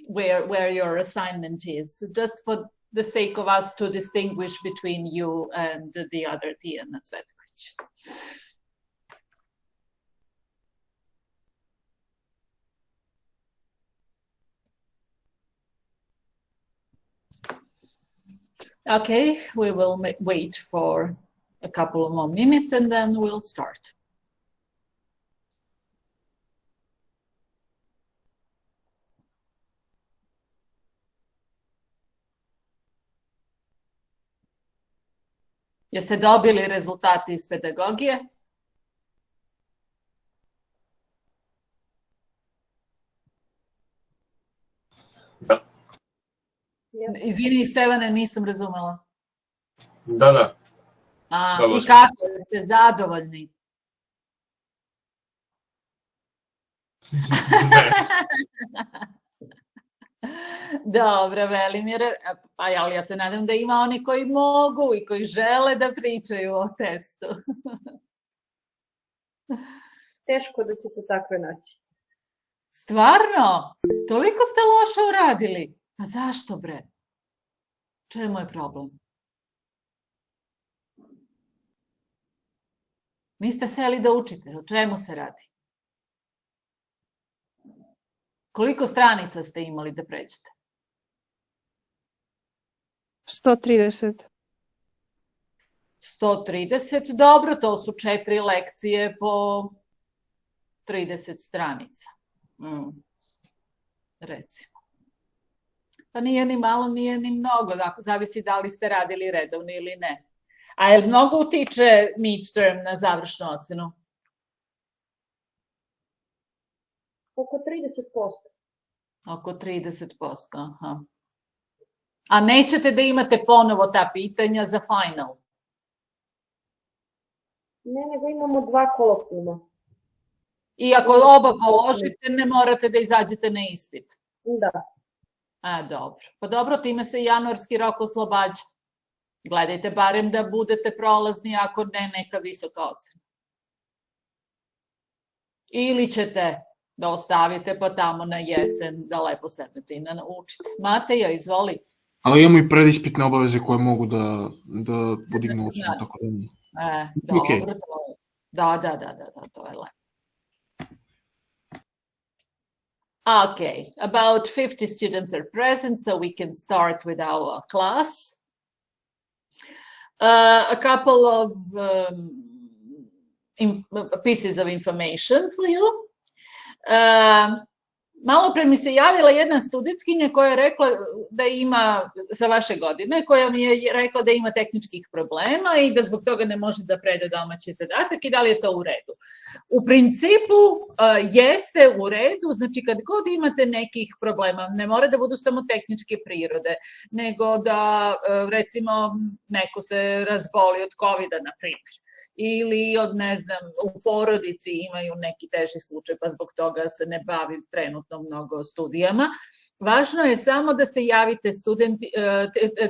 where your assignment is, just for the sake of us to distinguish between you and the other Tijana Cvetković. Okay, we will wait for a couple of more minutes and then we'll start. Jeste dobili rezultate iz pedagogije? Da. Izvini, Stevane, nisam razumela. Da. I kako, ste zadovoljni? Dobro, Velimire, ali ja se nadam da ima oni koji mogu i koji žele da pričaju o testu. Teško da ćete takve naći. Stvarno? Toliko ste loše uradili? Pa zašto, bre? Čemu je problem? Niste seli da učite, o čemu se radi? Koliko stranica ste imali da pređete? 130. 130, dobro, to su 4 lekcije po 30 stranica. Recimo. Pa nije ni malo, nije ni mnogo, zavisi da li ste radili redovno ili ne. A je li mnogo utiče midterm na završnu ocenu? Oko 30%. Oko 30%, aha. A nećete da imate ponovo ta pitanja za final? Ne, nego imamo 2 kolokvijuma. I ako oba položite, ne morate da izađete na ispit? Da. Dobro. Pa dobro, time se januarski rok oslobađa. Gledajte barem da budete prolazni, ako ne, neka visoka ocena. Ili ćete da ostavite pa tamo na jesen da lepo sednete i naučite. Mateja, izvoli. Ali imamo i predispitne obaveze koje mogu da podignu ocenu, tako da... Dobro, da, to je lepo. Okay, about 50 students are present, so we can start with our class. A couple of pieces of information for you. Malo pre mi se javila jedna studentkinja koja je rekla da ima, sa vaše godine, koja mi je rekla da ima tehničkih problema i da zbog toga ne može da preda domaći zadatak i da li je to u redu. U principu jeste u redu, znači kad god imate nekih problema, ne mora da budu samo tehničke prirode, nego da recimo neko se razboli od COVID-a, na primjer, ili od, ne znam, u porodici imaju neki teži slučaj, pa zbog toga se ne bavim trenutno mnogo studijama. Važno je samo da se javite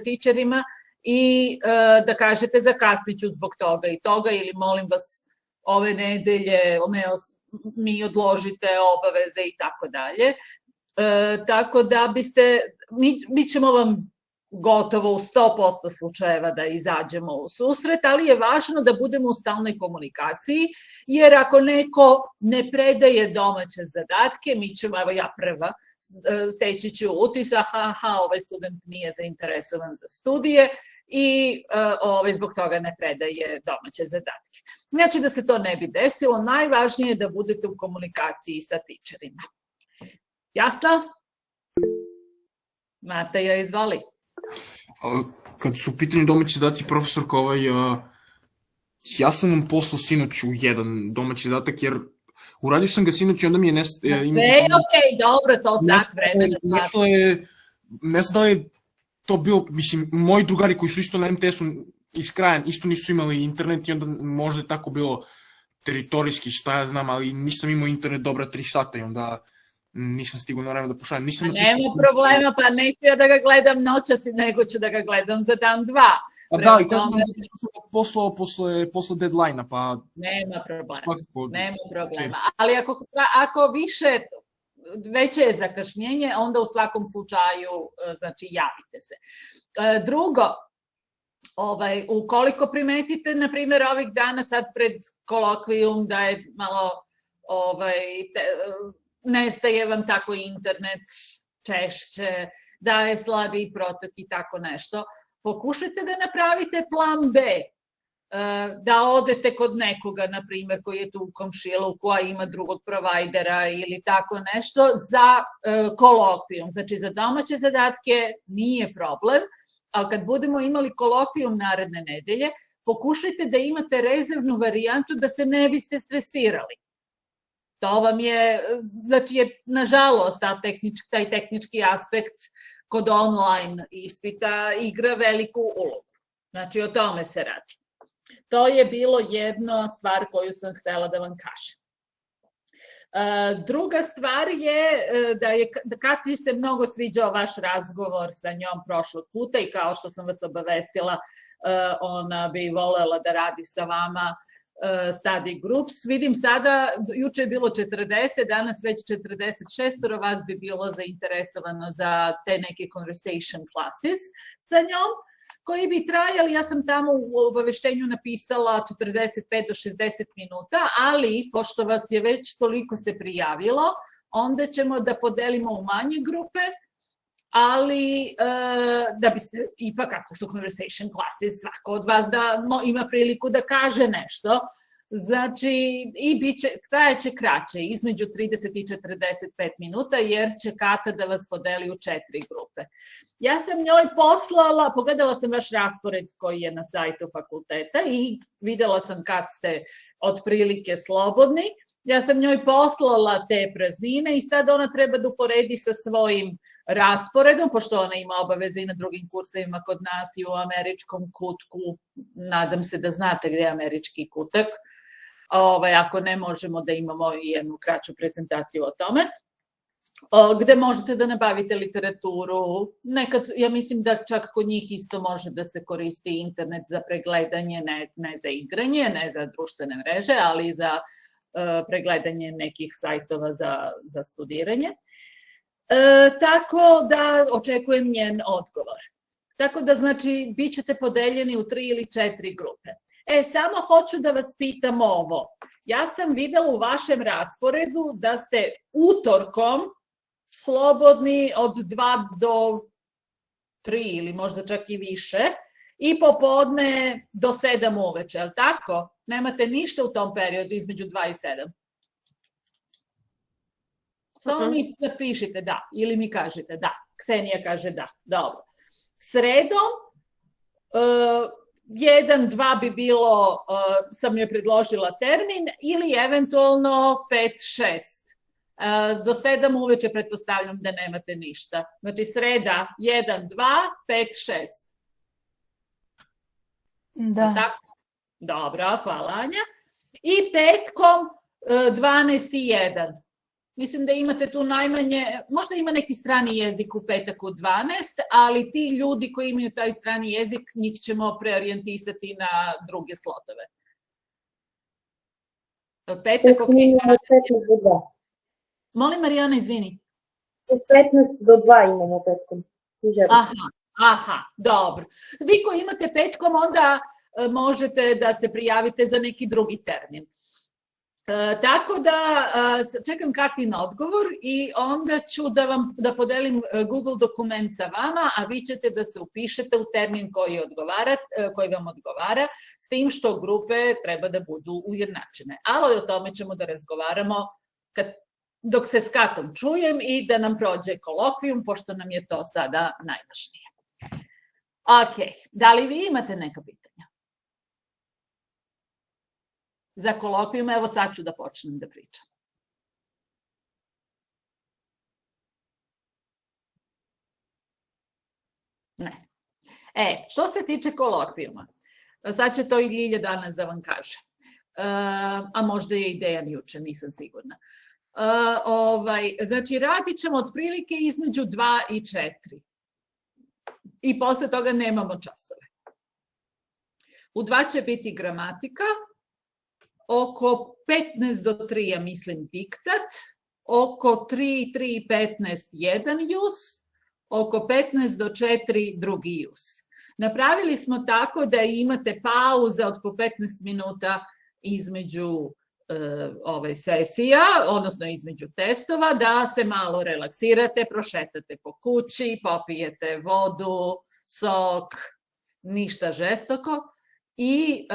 tičerima i da kažete zakasniću zbog toga i toga, ili molim vas ove nedelje mi odložite obaveze i tako dalje. Tako da mi ćemo vam gotovo u 100% slučajeva da izađemo u susret, ali je važno da budemo u stalnoj komunikaciji, jer ako neko ne predaje domaće zadatke, mi ćemo, evo ja prva, steći ću utisak, ovaj student nije zainteresovan za studije i zbog toga ne predaje domaće zadatke. Znači da se to ne bi desilo, najvažnije je da budete u komunikaciji sa tičerima. Jasno? Mateja, izvoli. Kad su u pitanju domaći zadaci, profesorka, ja sam vam poslao sinoć u jedan domaći zadatak, jer uradio sam ga sinoć i onda mi je sve je okej, dobro, to sat vremena. Ne znam da je to bio, mislim, moji drugari koji su isto na MTS-u iz kraja, isto nisu imali internet i onda možda je tako bilo teritorijski, šta ja znam, ali nisam imao internet dobra 3 sata i onda nisam stigao na vreme da pošaljem. Nema problema, pa neću ja da ga gledam noćas, nego ću da ga gledam za dan, dva. Da, i kažem zato što sam ga poslao posle deadline-a, pa... Nema problema, ali ako više veće je zakašnjenje, onda u svakom slučaju, znači, javite se. Drugo, ukoliko primetite, na primjer, ovih dana sad pred kolokvijum da je malo, nestaje vam tako internet češće, da je slabiji protok i tako nešto, pokušajte da napravite plan B, da odete kod nekoga, na primjer, koji je tu u komšiluku, a ima drugog provajdera ili tako nešto, za kolokvijum. Znači, za domaće zadatke nije problem, ali kad budemo imali kolokvijum naredne nedelje, pokušajte da imate rezervnu varijantu da se ne biste stresirali. To vam je, znači, nažalost, taj tehnički aspekt kod online ispita igra veliku ulogu. Znači, o tome se radi. To je bilo jedna stvar koju sam htela da vam kažem. Druga stvar je da Kati se mnogo sviđao vaš razgovor sa njom prošlog puta i kao što sam vas obavestila, ona bi volela da radi sa vama study groups. Vidim sada, juče je bilo 40, danas već 46, vas bi bilo zainteresovano za te neke conversation classes sa njom, koji bi trajali, ja sam tamo u obaveštenju napisala 45 do 60 minuta, ali pošto vas je već toliko se prijavilo, onda ćemo da podelimo u manje grupe, ali da biste, ipak ako su conversation classes, svako od vas da ima priliku da kaže nešto, znači i trajeće kraće, između 30 i 45 minuta, jer će Kata da vas podeli u 4 grupe. Ja sam njoj poslala, pogledala sam vaš raspored koji je na sajtu fakulteta i videla sam kad ste otprilike slobodni. Ja sam njoj poslala te praznine i sad ona treba da uporedi sa svojim rasporedom, pošto ona ima obaveze i na drugim kursevima kod nas i u američkom kutku. Nadam se da znate gde je američki kutak. Ako ne, možemo da imamo jednu kraću prezentaciju o tome. Gde možete da nabavite literaturu. Nekad, ja mislim da čak kod njih isto može da se koristi internet za pregledanje, ne za igranje, ne za društvene mreže, ali za pregledanje nekih sajtova za studiranje. Tako da očekujem njen odgovor. Tako da, znači, bit ćete podeljeni u 3 ili 4 grupe. Samo hoću da vas pitam ovo. Ja sam videla u vašem rasporedu da ste utorkom slobodni od 2 do 3 ili možda čak i više i popodne do 7 uveče, je li tako? Nemate ništa u tom periodu između 2 i 7? Samo mi napišite da ili mi kažete da. Ksenija kaže da. Dobro. Sredom 1, 2 bi bilo, sam joj predložila termin, ili eventualno 5, 6. Do 7 uveče pretpostavljam da nemate ništa. Znači sreda 1, 2, 5, 6. Da. Tako? Dobro, hvala Anja. I petkom 12 i 1. Mislim da imate tu najmanje, možda ima neki strani jezik u petak u 12, ali ti ljudi koji imaju taj strani jezik, njih ćemo preorijentisati na druge slotove. Petak, ok. 15 do 2. Molim, Marijana, izvini. 15 do 2 imamo petkom. Aha, dobro. Vi koji imate petkom, onda možete da se prijavite za neki drugi termin. Tako da čekam Katin odgovor i onda ću da podelim Google dokument sa vama, a vi ćete da se upišete u termin koji vam odgovara, s tim što grupe treba da budu ujednačene. Ali o tome ćemo da razgovaramo dok se s Katom čujem i da nam prođe kolokvijum, pošto nam je to sada najvažnije. Ok, da li vi imate neka pitanja? Za kolokvijum, evo sad ću da počnem da pričam. Ne. Što se tiče kolokvijuma, sad će to i Ljilja danas da vam kaže. A možda je i Dejan juče, nisam sigurna. Znači, radit ćemo otprilike između 2 i 4. I posle toga nemamo časove. U 2 će biti gramatika, oko 15 do 3, ja mislim, diktat oko 3:15 jedan use, oko 15 do 4 drugi use. Napravili smo tako da imate pauza od po 15 minuta između ove sesija, odnosno između testova, da se malo relaksirate, prošetate po kući, popijete vodu, sok, ništa žestoko i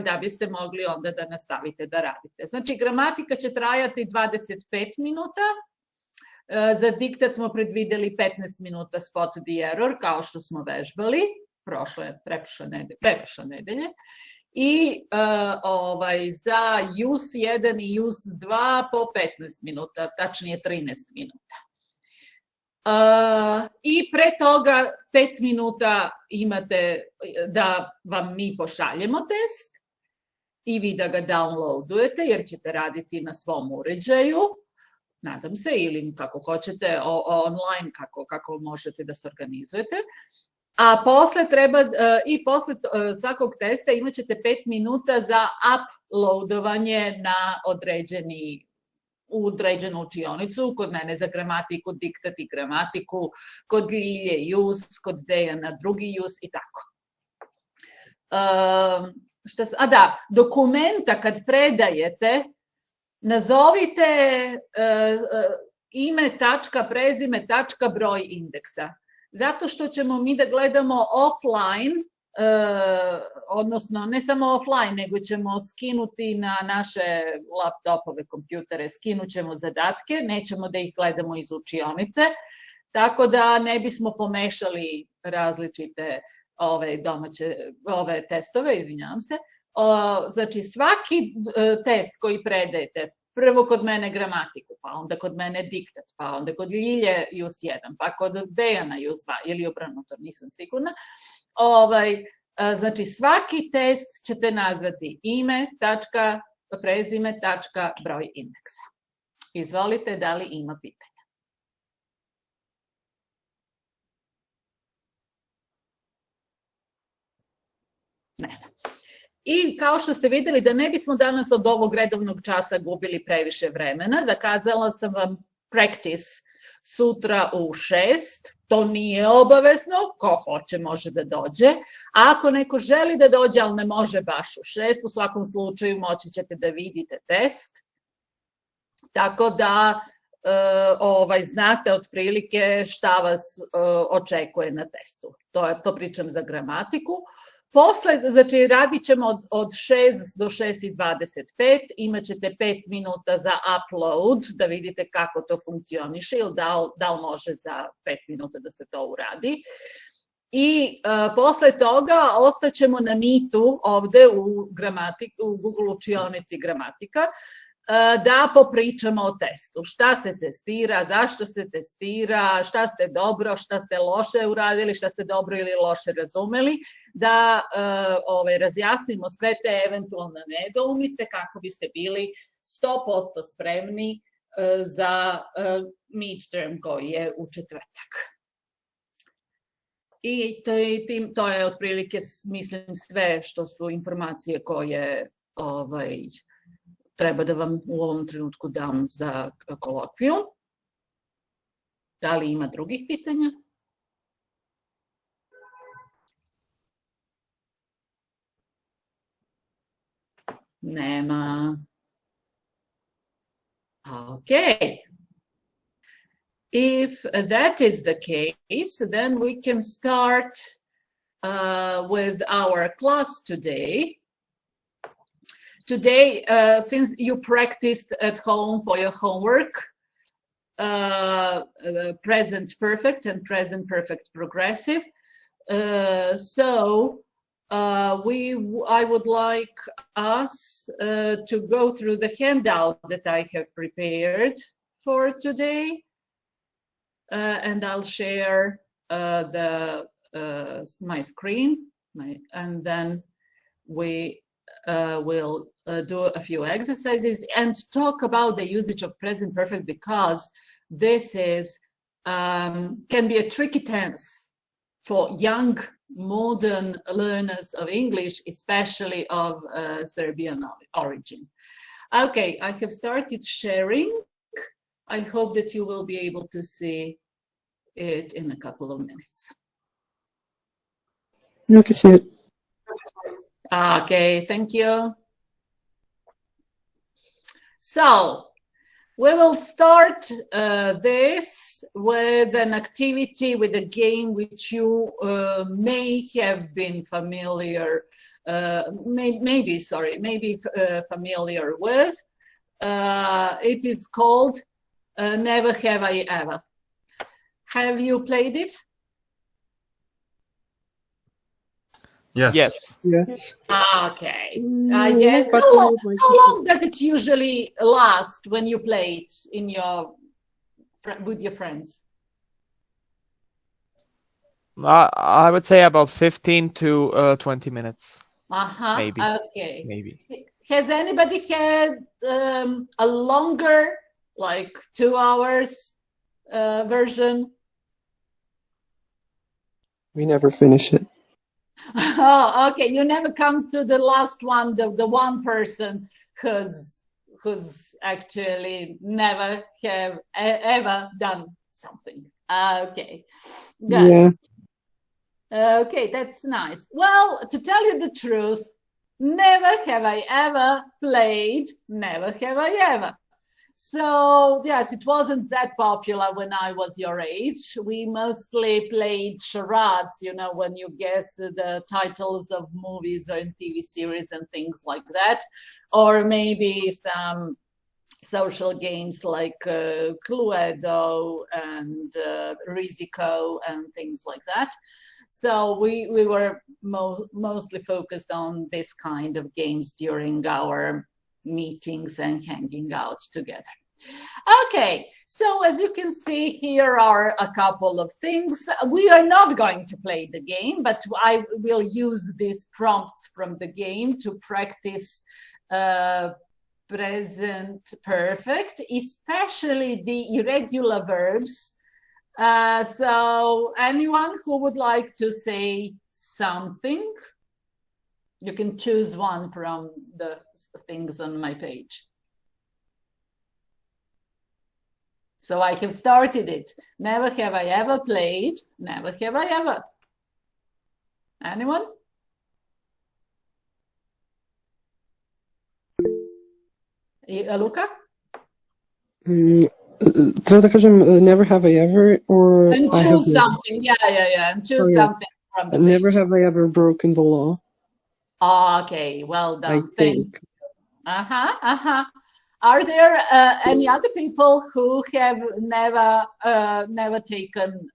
da biste mogli onda da nastavite da radite. Znači, gramatika će trajati 25 minuta, za diktat smo predvideli 15 minuta spot the error, kao što smo vežbali preprošle nedelje. I za use 1 i use 2 po 15 minuta, tačnije 13 minuta. I pre toga 5 minuta imate da vam mi pošaljemo test i vi da ga downloadujete, jer ćete raditi na svom uređaju, nadam se, ili kako hoćete online, kako možete da se organizujete. A posle svakog testa imat ćete 5 minuta za uploadovanje na određenu učionicu, kod mene za gramatiku, diktat i gramatiku, kod Ljilje use, kod Dejana drugi use i tako. Dokumenta kad predajete, nazovite ime, tačka, prezime, tačka, broj indeksa. Zato što ćemo mi da gledamo offline, odnosno ne samo offline, nego ćemo skinuti na naše laptopove, kompjutere, skinut ćemo zadatke, nećemo da ih gledamo iz učionice, tako da ne bismo pomešali različite testove, izvinjavam se. Znači, svaki test koji predajete, prvo kod mene gramatiku, pa onda kod mene diktat, pa onda kod Ljilje use 1, pa kod Dejana use 2, ili obrnuto, nisam sigurna. Znači, svaki test ćete nazvati ime, tačka, prezime, tačka, broj indeksa. Izvolite, da li ima pitanja? Nema. I kao što ste videli, da ne bismo danas od ovog redovnog časa gubili previše vremena, zakazala sam vam practice sutra u 6. To nije obavezno, ko hoće može da dođe. A ako neko želi da dođe, ali ne može baš u 6, u svakom slučaju moći ćete da vidite test. Tako da znate otprilike šta vas očekuje na testu. To pričam za gramatiku. Posle, znači, radit ćemo od 6 do 6:25, imat ćete 5 minuta za upload, da vidite kako to funkcioniše ili da li može za 5 minuta da se to uradi. I posle toga ostaćemo na Meetu ovde u Google učionici gramatika, da popričamo o testu. Šta se testira, zašto se testira, šta ste dobro, šta ste loše uradili, šta ste dobro ili loše razumeli, da razjasnimo sve te eventualne nedoumice kako biste bili 100% spremni za midterm koji je u četvrtak. I to je otprilike, mislim, sve što su informacije koje treba da vam u ovom trenutku dam za kolokvijum. Da li ima drugih pitanja? Nema. Okay. If that is the case, then we can start with our class today. Today, since you practiced at home for your homework, present perfect and present perfect progressive, I would like us to go through the handout that I have prepared for today, and I'll share my screen, and then we will do a few exercises and talk about the usage of present perfect, because this is can be a tricky tense for young modern learners of English, especially of Serbian origin. Okay, I have started sharing. I hope that you will be able to see it in a couple of minutes. I can see it. Okay, thank you. So, we will start this with an activity, with a game which you may have been familiar, maybe familiar with. It is called Never Have I Ever. Have you played it? Yes. Yes. Okay. Yes, How long does it usually last when you play it with your friends? I would say about 15 to 20 minutes. Maybe. Okay. Maybe. Has anybody had a longer, like 2 hours version? We never finish it. Oh, okay. You never come to the last one, the one person who's actually never have ever done something. Okay, good. Yeah. Okay, that's nice. Well, to tell you the truth, never have I ever played Never Have I Ever. So, yes, it wasn't that popular when I was your age. We mostly played charades, you know, when you guess the titles of movies and TV series and things like that. Or maybe some social games like Cluedo and Risico and things like that. So we were mostly focused on this kind of games during our meetings and hanging out together. Okay, so as you can see, here are a couple of things. We are not going to play the game, but I will use these prompts from the game to practice present perfect, especially the irregular verbs. So anyone who would like to say something? You can choose one from the things on my page. So I have started it. Never have I ever played. Never have I ever. Anyone? Luka? Treba da kažem never have I ever or And I have choose something. Yeah. And choose something from the never page. have I ever broken the law. Okay, well done. I think. Are there any other people who have never taken,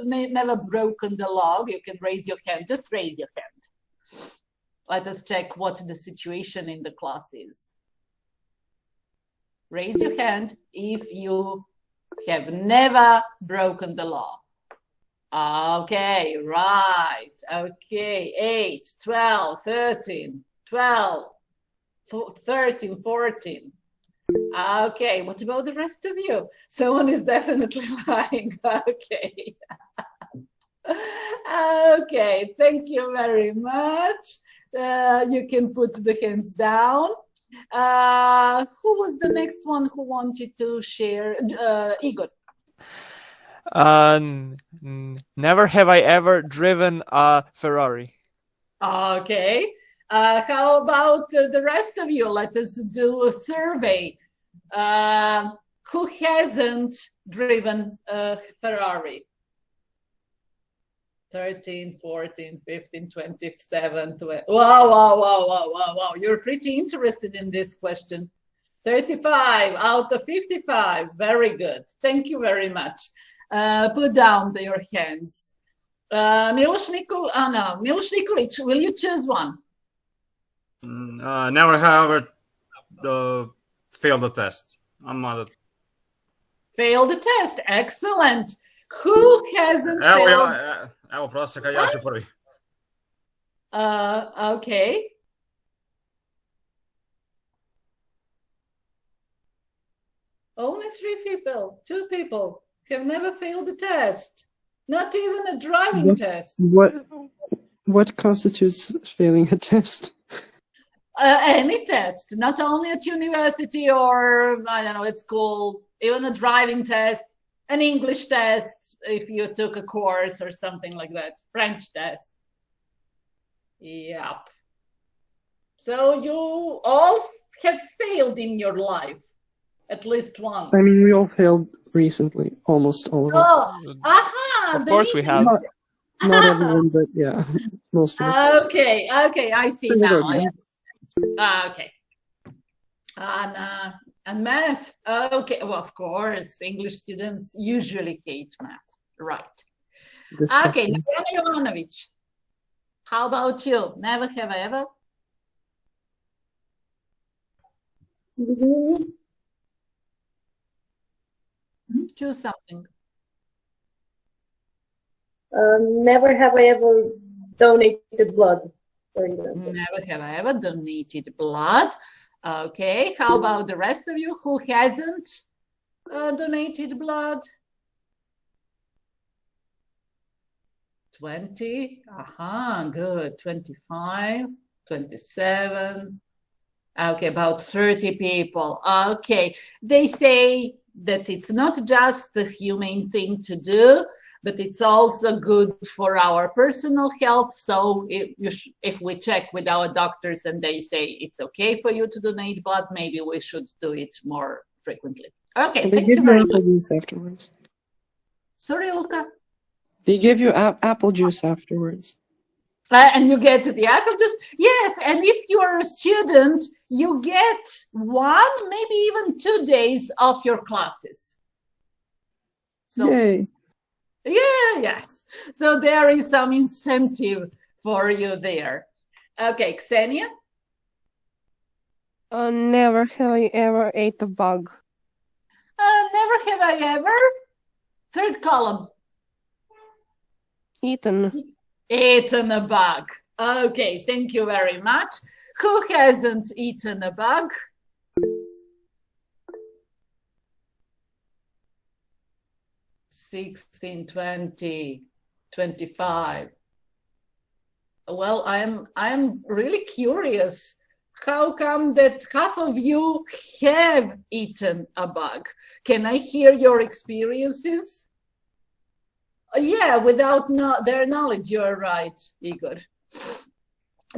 never broken the law? You can raise your hand. Just raise your hand. Let us check what the situation in the class is. Raise your hand if you have never broken the law. Okay, right. Okay, 8, 12, 13, 12, 13, 14. Okay, what about the rest of you? Someone is definitely lying. Okay. Okay, thank you very much. You can put the hands down. Who was the next one who wanted to share? Igor. Never have I ever driven a Ferrari. Okay. How about the rest of you? Let us do a survey. Who hasn't driven a Ferrari? 13, 14, 15, 27, 20. Wow. You're pretty interested in this question. 35 out of 55. Very good. Thank you very much. Put down your hands. Miloš Nikolic, will you choose one? Never have ever failed the test. I'm not a... Failed the test. Excellent. Who hasn't failed? Evo, prosjeka, ja ću prvi. Okay. Only 3 people, 2 people have never failed a test. Not even a driving test. What constitutes failing a test? Any test, not only at university or, I don't know, at school, Even a driving test, an English test, if you took a course or something like that, French test. Yep. So you all have failed in your life, at least once. I mean, we all failed recently, almost all of us. Oh, aha! Of course we have. Not everyone, but yeah, most of us. Okay, I see now. Okay. And math. Okay, well, of course, English students usually hate math, right? Disgusting. Okay, Ljilja Jovanović, how about you? Never have I ever? Choose something. Never have I ever donated blood, for example. Never have I ever donated blood. Okay, how about the rest of you who hasn't donated blood? 20, good. 25, 27. Okay, about 30 people. Okay, they say that it's not just the humane thing to do, but it's also good for our personal health. So if we check with our doctors and they say it's okay for you to donate blood, maybe we should do it more frequently. Okay, They thank give you you very apple much. juice afterwards. Sorry, Luca. They give you apple juice afterwards. And you get the apple juice. Yes, and if you are a student, you get 1, maybe even 2 days of your classes. So, Yay. yeah, yes. So there is some incentive for you there. Okay, Ksenia? Never have I ever ate a bug. Never have I ever. Third column. Eaten. Eaten a bug. Okay, thank you very much. Who hasn't eaten a bug? $16, $20, $25. Well, I'm really curious. How come that half of you have eaten a bug? Can I hear your experiences? Yeah, without their knowledge, you're right, Igor.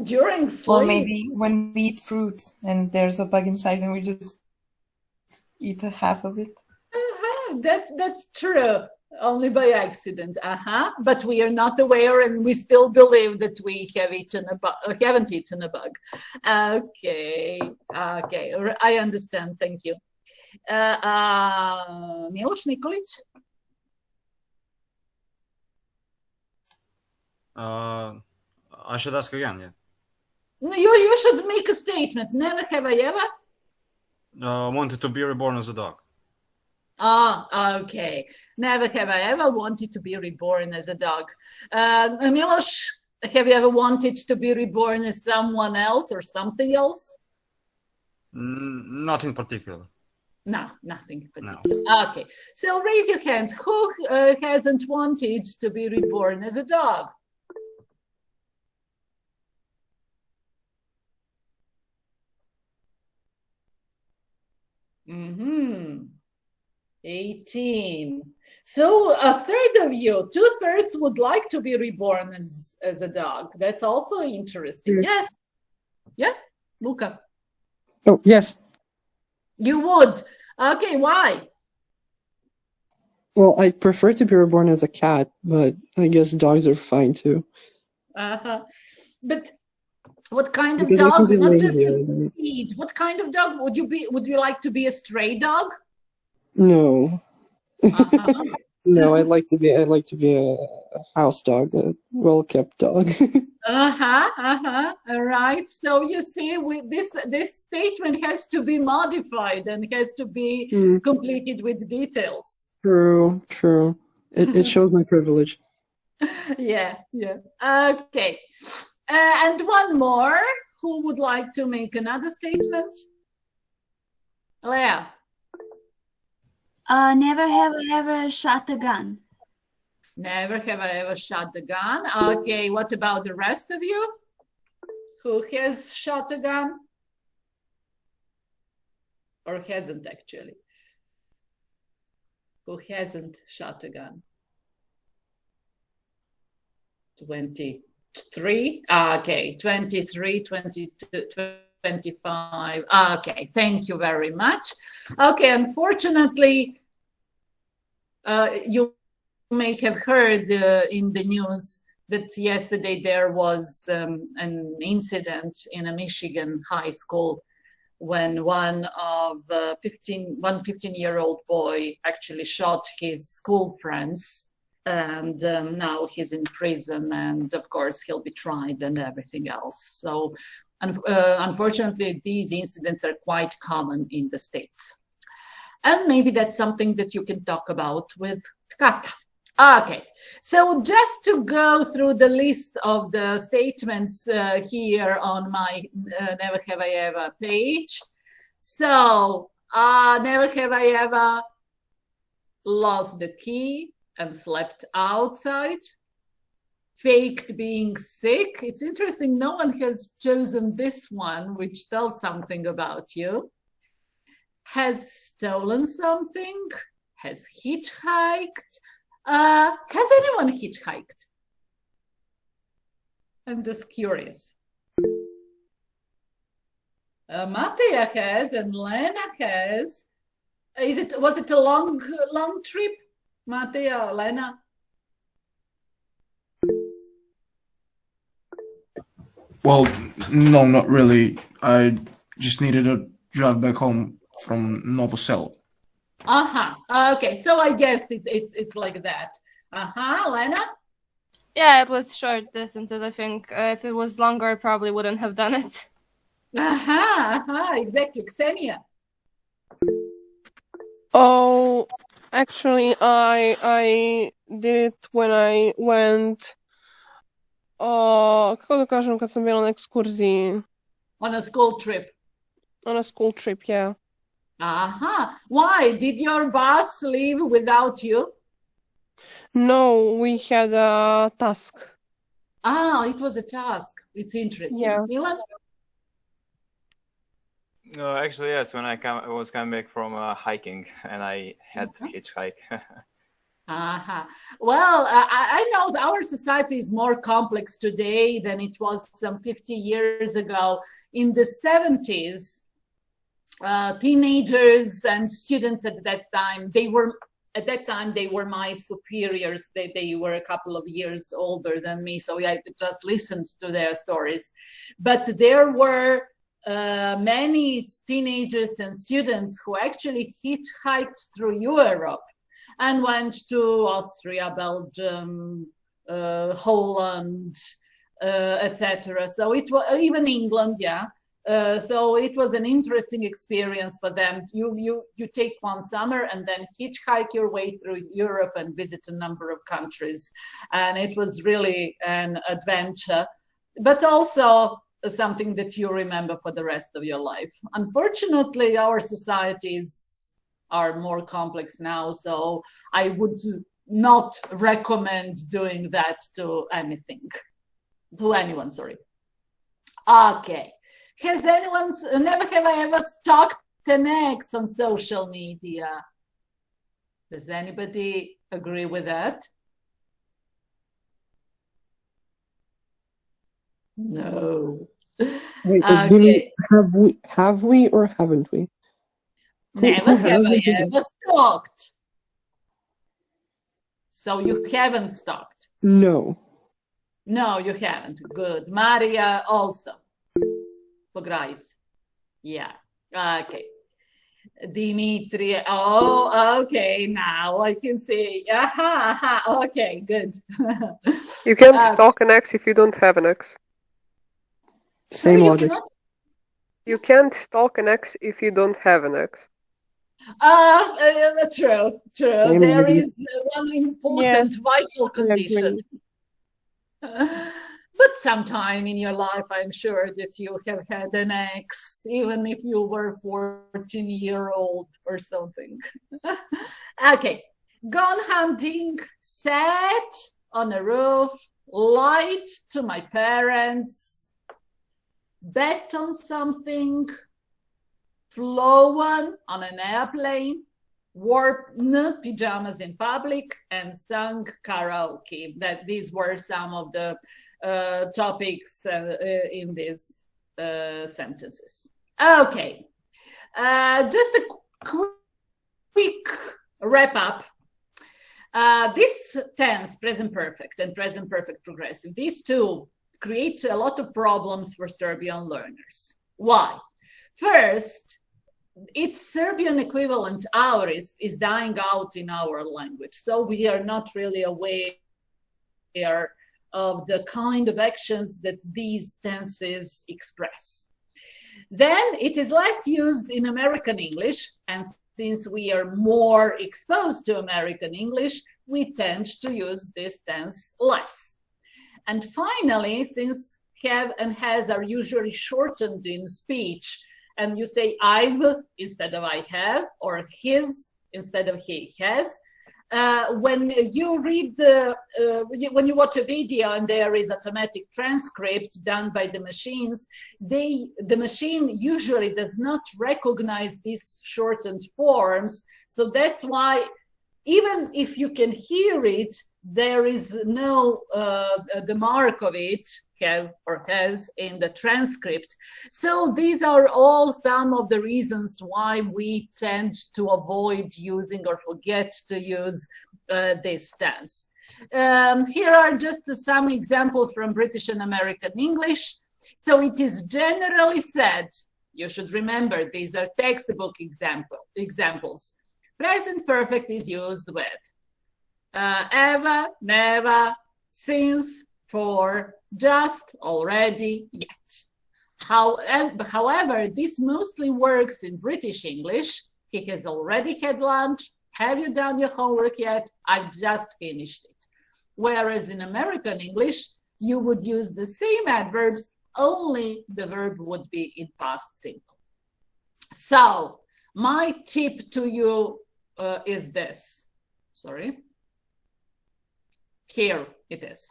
During sleep. Or maybe when we eat fruit and there's a bug inside and we just eat a half of it. That's true. Only by accident. But we are not aware, and we still believe that we have haven't eaten a bug. Okay. I understand. Thank you. Miloš Nikolić? I should ask again, yeah. No, you should make a statement. Never have I ever? Wanted to be reborn as a dog. Okay. Never have I ever wanted to be reborn as a dog. Miloš, have you ever wanted to be reborn as someone else or something else? Nothing particular. No, nothing particular. No. Okay. So raise your hands. Who hasn't wanted to be reborn as a dog? Mm-hmm. 18. So a third of you, 2/3 would like to be reborn as a dog. That's also interesting. Yes. Yeah, Luca. Oh, yes. You would. Okay, why? Well, I prefer to be reborn as a cat, but I guess dogs are fine too. But what kind of Because I can dog? be Not just lazier. the breed. What kind of dog would you be? Would you like to be a stray dog? No. No, I'd like to be a house dog, a well-kept dog. All right. So you see, this statement has to be modified and has to be completed with details. True. It shows my privilege. Yeah. Okay. And one more. Who would like to make another statement? Leah. Never have I ever shot a gun. Never have I ever shot a gun. Okay, what about the rest of you? Who has shot a gun? Or hasn't actually? Who hasn't shot a gun? 23. Okay, 23, 22, 25. Okay, thank you very much. Okay, unfortunately, you may have heard in the news that yesterday there was an incident in a Michigan high school when one 15-year-old boy actually shot his school friends, and now he's in prison, and of course he'll be tried and everything else. So unfortunately, these incidents are quite common in the States. And maybe that's something that you can talk about with Kata. Okay, so just to go through the list of the statements here on my Never Have I Ever page. So, never have I ever lost the key and slept outside. Faked being sick. It's interesting, no one has chosen this one, which tells something about you. Has stolen something. Has hitchhiked. Has anyone hitchhiked? I'm just curious. Matija has and Lena has. Was it a long trip? Matija, Lena? Well, no, not really. I just needed a drive back home from Novo Selo. Okay, so I guess it's like that. Lena? Yeah, it was short distances, I think. If it was longer, I probably wouldn't have done it. Exactly. Ksenia? Oh, actually, I did it when I went, kako da kažem, kad sam bila na ekskurziji. On a school trip? On a school trip, yeah. Why? Did your boss leave without you? No, we had a task. It was a task. It's interesting. Yeah. Milan? Actually, yes. When I was coming back from hiking, and I had to hitchhike. Well, I know our society is more complex today than it was some 50 years ago. In the 70s, teenagers and students at that time, they were my superiors. They were a couple of years older than me, so I just listened to their stories. But there were many teenagers and students who actually hitchhiked through Europe and went to Austria, Belgium, Holland, etc. So it was even England, yeah. So it was an interesting experience for them. You take one summer and then hitchhike your way through Europe and visit a number of countries, and it was really an adventure, but also something that you remember for the rest of your life. Unfortunately, our societies are more complex now, so I would not recommend doing that to anyone, sorry. Okay. Has anyone, never have I ever stalked an ex on social media? Does anybody agree with that? No. Wait, Okay. have we or haven't we? Never have I ever stalked. So you haven't stalked? No. No, you haven't. Good. Maria also. Pograjec. Yeah. Okay. Dimitri. Oh, okay. Now I can see. Okay, good. You can't stalk an ex if you don't have an ex. Same logic. You can't stalk an ex if you don't have an ex. True. There is one important vital condition. But sometime in your life, I'm sure that you have had an ex, even if you were 14-year-old or something. Okay. Gone hunting, sat on a roof, lied to my parents, bet on something, flown on an airplane, worn pajamas in public, and sung karaoke. That these were some of the topics in these sentences. Okay, just a quick wrap up. This tense, present perfect and present perfect progressive, these two create a lot of problems for Serbian learners. Why? First, its Serbian equivalent aorist is dying out in our language, so we are not really aware of the kind of actions that these tenses express. Then it is less used in American English, and since we are more exposed to American English, we tend to use this tense less. And finally, since have and has are usually shortened in speech, and you say I've instead of I have, or his instead of he has, when you read when you watch a video and there is automatic transcript done by the machines, the machine usually does not recognize these shortened forms. So that's why even if you can hear it, there is no the mark of it have or has in the transcript. So these are all some of the reasons why we tend to avoid using or forget to use this tense. Here are just some examples from British and American English. So it is generally said, you should remember these are textbook examples. Present perfect is used with ever, never, since, for, just, already, yet. However, this mostly works in British English. He has already had lunch. Have you done your homework yet? I've just finished it. Whereas in American English, you would use the same adverbs, only the verb would be in past simple. So my tip to you is this. Sorry. Here it is.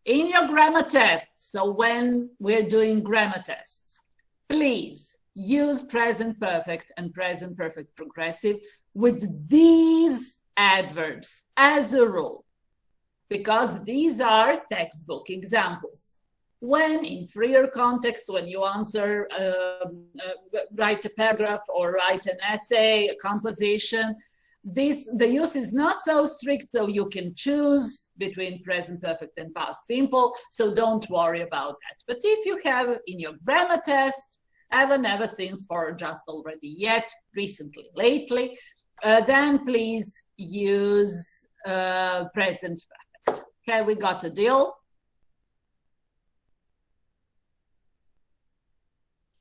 In your grammar tests, so when we're doing grammar tests, please use present perfect and present perfect progressive with these adverbs as a rule, because these are textbook examples. When in freer contexts, when you answer, write a paragraph or write an essay, a composition, the use is not so strict, so you can choose between present perfect and past simple, so don't worry about that. But if you have in your grammar test, ever, never, since, for, just, already, yet, recently, lately, then please use present perfect. Okay, we got a deal?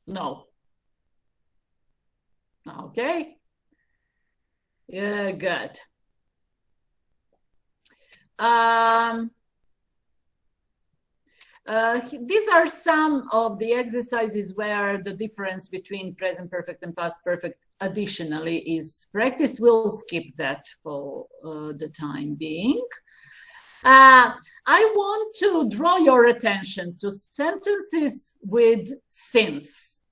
No. Okay. Yeah, good. These are some of the exercises where the difference between present perfect and past perfect additionally is practiced. We'll skip that for the time being. I want to draw your attention to sentences with since.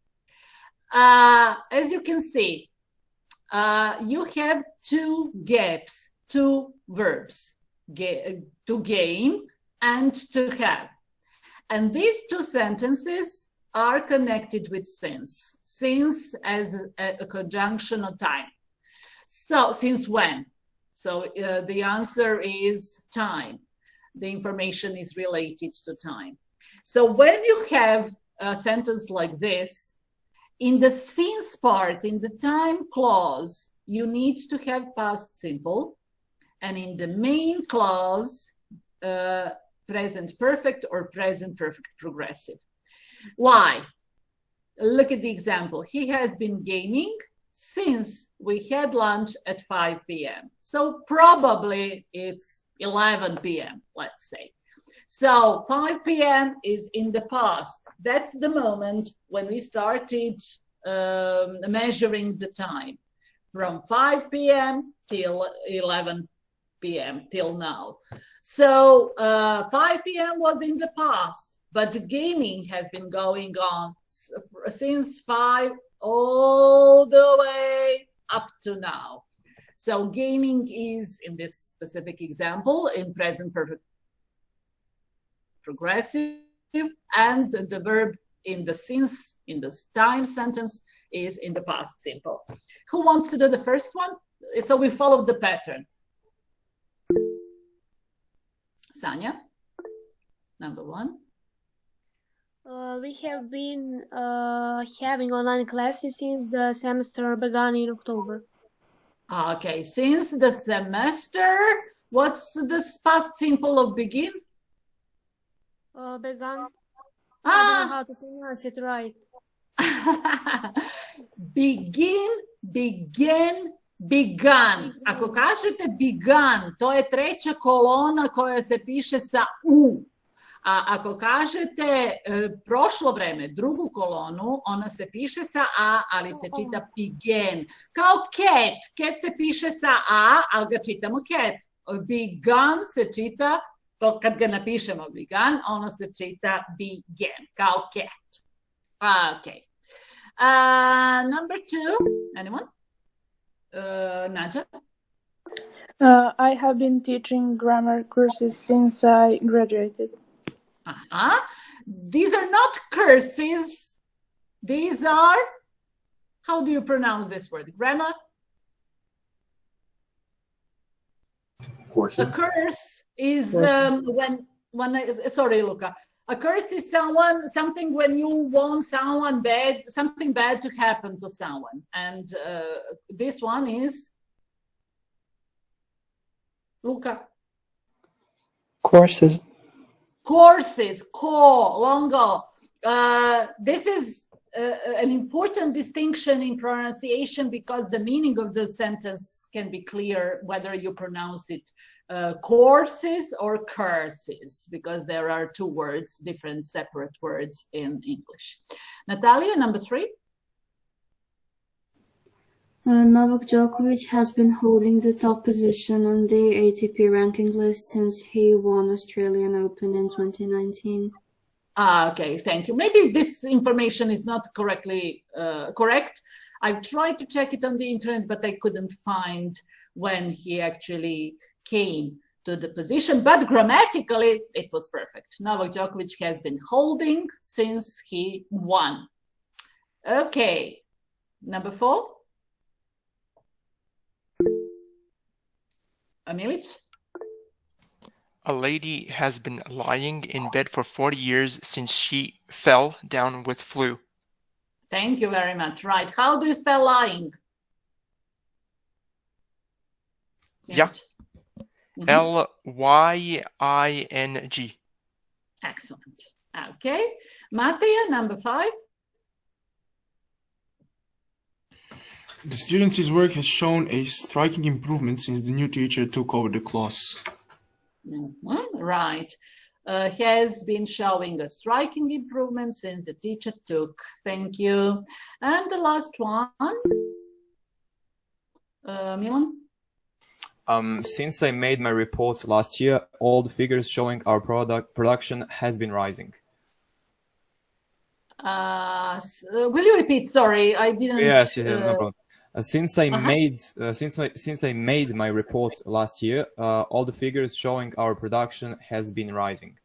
As you can see, you have two gaps, two verbs, to gain and to have. And these two sentences are connected with since as a conjunction of time. So since when? So the answer is time. The information is related to time. So when you have a sentence like this, in the since part, in the time clause, you need to have past simple, and in the main clause, present perfect or present perfect progressive. Why? Look at the example. He has been gaming since we had lunch at 5 p.m. So probably it's 11 p.m., let's say. So 5 p.m. is in the past. That's the moment when we started measuring the time, from 5 p.m. till 11 p.m. till now. So 5 p.m. was in the past, but the gaming has been going on since 5 all the way up to now. So gaming is, in this specific example, in present perfect progressive, and the verb in the since, in the time sentence, is in the past simple. Who wants to do the first one? So we follow the pattern. Sanya, number one. We have been having online classes since the semester began in October. Okay, since the semester, what's the past simple of begin? Began. I don't know how to pronounce it right. Begin, began, began. Ako kažete began, to je treća kolona koja se piše sa U. A ako kažete prošlo vreme, drugu kolonu, ona se piše sa A, ali se čita began. Kao cat. Cat se piše sa A, ali ga čitamo cat. Began se čita, to kad ga napišemo began, ono se čita began, kao cat. Okay. Number two, anyone? Naja? I have been teaching grammar courses since I graduated. These are not curses. These are, how do you pronounce this word? Grammar? Courses. A curse is when sorry, Luca. A curse is something when you want something bad to happen to someone. And this one is Luca. Courses. Courses, longo. This is an important distinction in pronunciation because the meaning of the sentence can be clear whether you pronounce it courses or curses, because there are two words, different separate words in English. Natalia, number three. Novak Djokovic has been holding the top position on the ATP ranking list since he won Australian Open in 2019. Okay, thank you. Maybe this information is not correctly correct. I've tried to check it on the internet, but I couldn't find when he actually came to the position, but grammatically it was perfect. Novak Djokovic has been holding since he won. Okay, number four. Milic? A lady has been lying in bed for 40 years since she fell down with flu. Thank you very much. Right. How do you spell lying? Yeah. Lying. Excellent. Okay. Mattia, number five. The students' work has shown a striking improvement since the new teacher took over the class. Right. Has been showing a striking improvement since the teacher took. Thank you. And the last one. Milan? Since I made my report last year, all the figures showing our production has been rising. Will you repeat? Sorry, I didn't. Yes, no problem. Since I made my report last year, all the figures showing our production has been rising.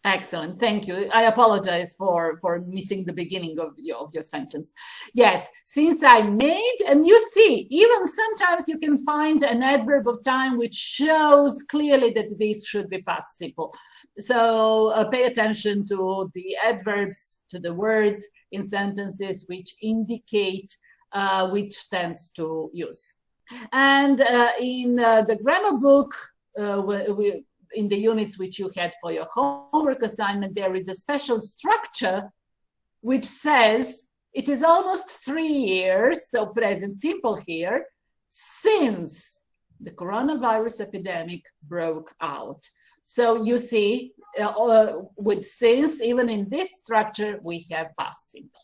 Excellent, thank you. I apologize for missing the beginning of your sentence. Yes, since I made, and you see, even sometimes you can find an adverb of time which shows clearly that this should be past simple. So pay attention to the adverbs, to the words in sentences which indicate which tense to use. And in the grammar book, in the units which you had for your homework assignment, there is a special structure which says it is almost 3 years, so present simple here, since the coronavirus epidemic broke out. So you see, with since, even in this structure, we have past simple.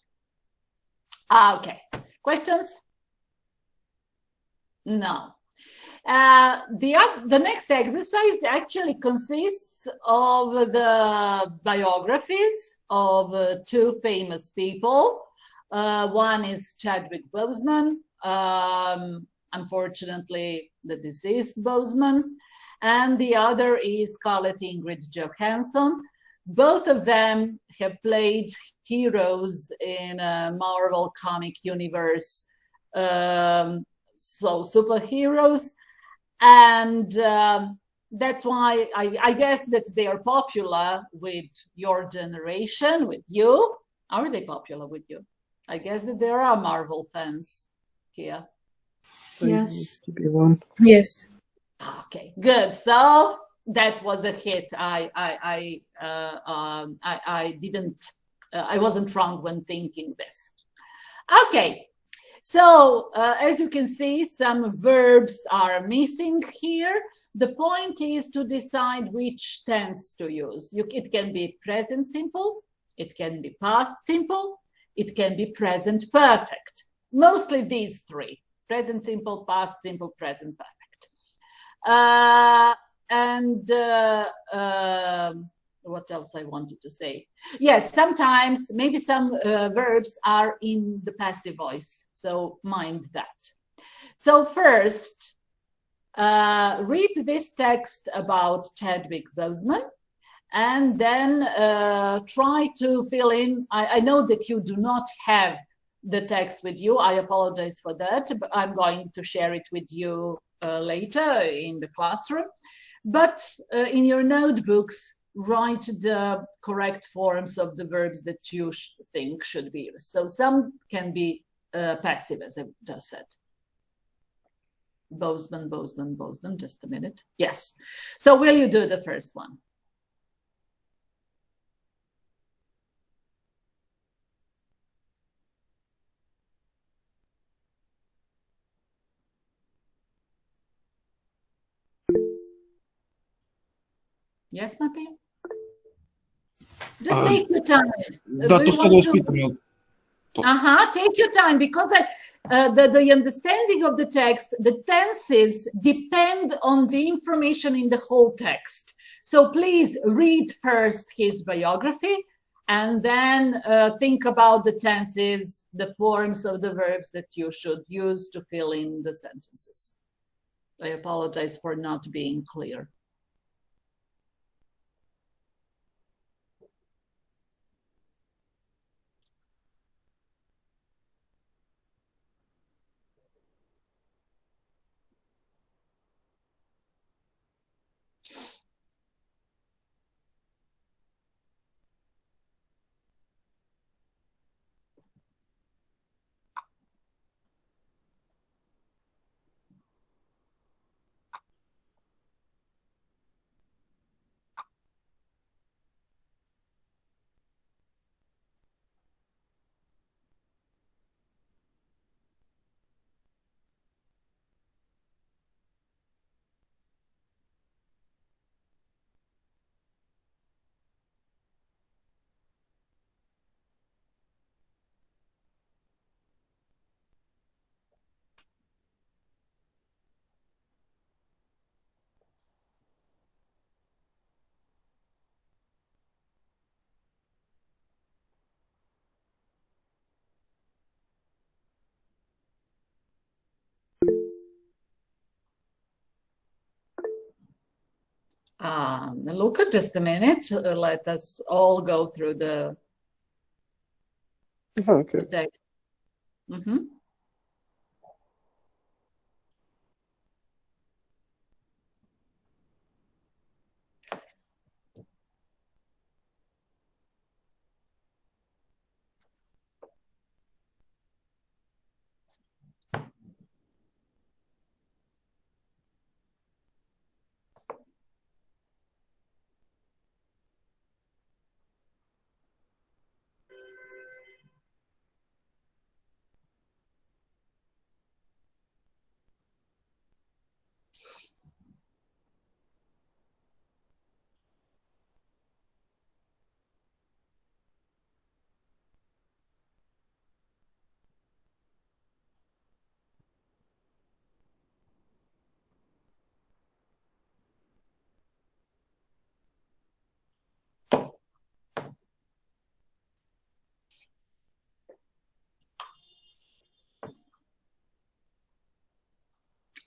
Okay, questions? No. The next exercise actually consists of the biographies of two famous people. One is Chadwick Boseman, unfortunately, the deceased Boseman, and the other is Scarlett Ingrid Johansson. Both of them have played heroes in a Marvel comic universe, so superheroes, and that's why I guess that they are popular with your generation, with you. Are they popular with you? I guess that there are Marvel fans here. I used to be one. Yes. Okay, good. So that was a hit. I didn't. I wasn't wrong when thinking this. Okay, so as you can see, some verbs are missing here. The point is to decide which tense to use. It can be present simple, it can be past simple, it can be present perfect. Mostly these three: present simple, past simple, present perfect. What else I wanted to say? Yes, sometimes maybe some verbs are in the passive voice, so mind that. So first, read this text about Chadwick Boseman, and then try to fill in. I know that you do not have the text with you. I apologize for that, but I'm going to share it with you later in the classroom. But in your notebooks, write the correct forms of the verbs that you think should be used. So some can be passive, as I just said. Boseman, Boseman, Boseman, just a minute. Yes. So will you do the first one? Yes, Matej? Just take your time. Да, то ще го изпитаме. Take your time, because the understanding of the text, the tenses depend on the information in the whole text. So please read first his biography and then think about the tenses, the forms of the verbs that you should use to fill in the sentences. I apologize for not being clear. Luca, just a minute. Let us all go through the text.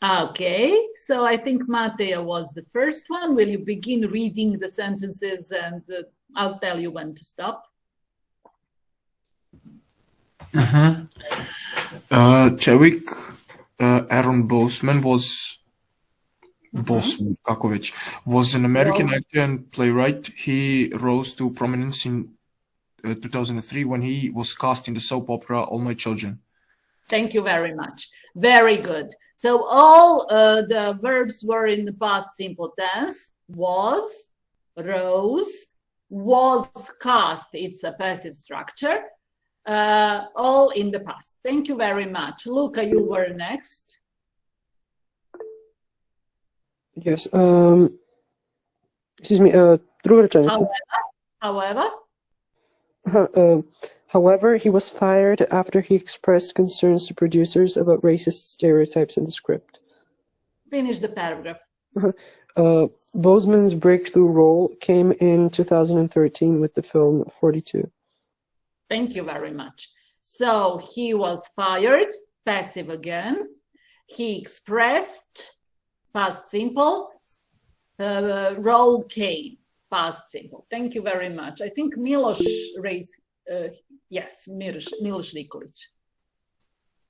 Okay, so I think Mateja was the first one. Will you begin reading the sentences and I'll tell you when to stop? Chadwick Aaron Boseman was an American actor and playwright. He rose to prominence in 2003 when he was cast in the soap opera All My Children. Thank you very much. Very good. So all the verbs were in the past simple tense. Was, rose, was cast. It's a passive structure. All in the past. Thank you very much. Luca, you were next. Yes. Excuse me. Druga rečenica. However, he was fired after he expressed concerns to producers about racist stereotypes in the script. Finish the paragraph. Boseman's breakthrough role came in 2013 with the film 42. Thank you very much. So he was fired, passive again. He expressed, past simple. Role came, past simple. Thank you very much. I think Miloš raised, yes, Miloš Nikolić.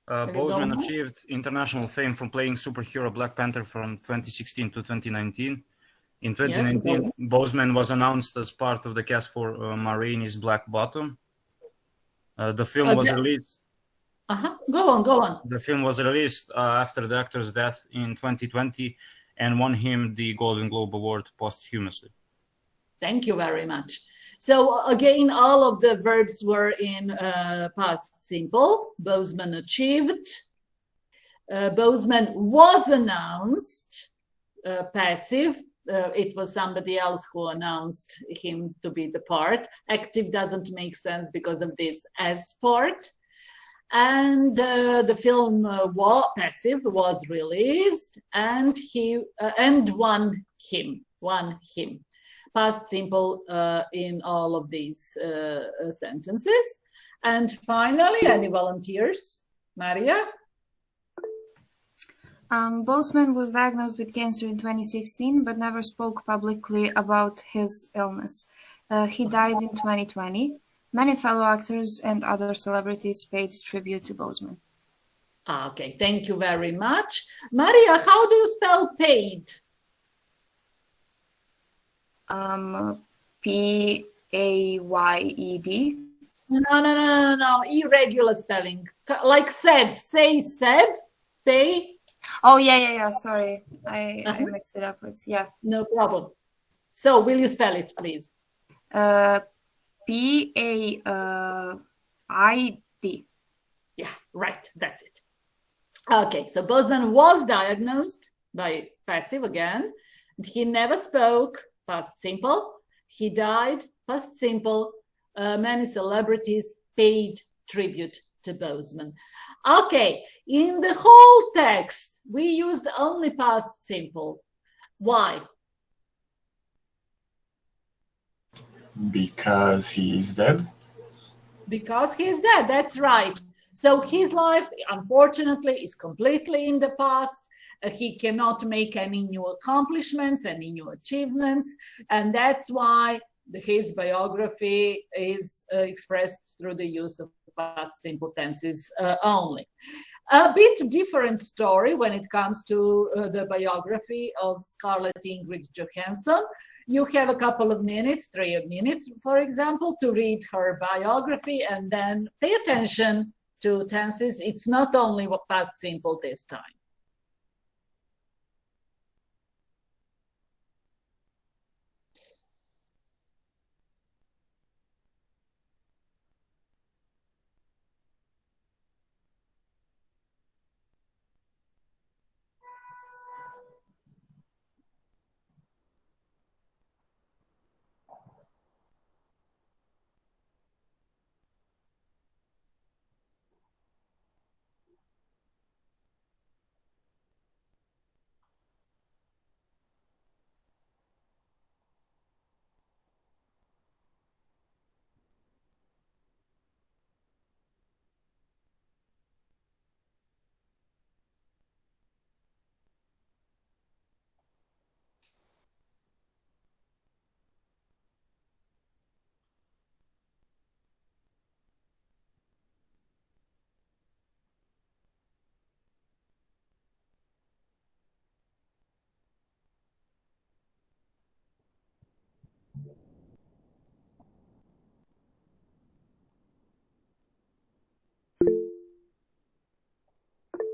Boseman achieved international fame from playing superhero Black Panther from 2016 to 2019. In 2019, yes, Boseman was announced as part of the cast for Ma Rainey's Black Bottom. The film was released. Go on. The film was released after the actor's death in 2020 and won him the Golden Globe Award posthumously. Thank you very much. So again, all of the verbs were in past simple. Boseman achieved. Boseman was announced, passive. It was somebody else who announced him to be the part. Active doesn't make sense because of this as part. And the film passive was released, and he won him. Past simple in all of these sentences. And finally, any volunteers? Maria? Boseman was diagnosed with cancer in 2016, but never spoke publicly about his illness. He died in 2020. Many fellow actors and other celebrities paid tribute to Boseman. Okay, thank you very much. Maria, how do you spell paid? P-A-Y-E-D. No. Irregular spelling. Like said. Say said. Pay. Oh, yeah. Sorry. I mixed it up with, yeah. No problem. So, will you spell it, please? P-A-I-D. Yeah, right. That's it. Okay, so Boseman was diagnosed by passive again. He never spoke, past simple. He died, past simple. Many celebrities paid tribute to Boseman. Okay, in the whole text, we used only past simple. Why? Because he is dead? Because he is dead, that's right. So his life, unfortunately, is completely in the past. He cannot make any new accomplishments, any new achievements, and that's why his biography is expressed through the use of past simple tenses only. A bit different story when it comes to the biography of Scarlett Ingrid Johansson. You have a couple of minutes, 3 minutes, for example, to read her biography and then pay attention to tenses. It's not only past simple this time.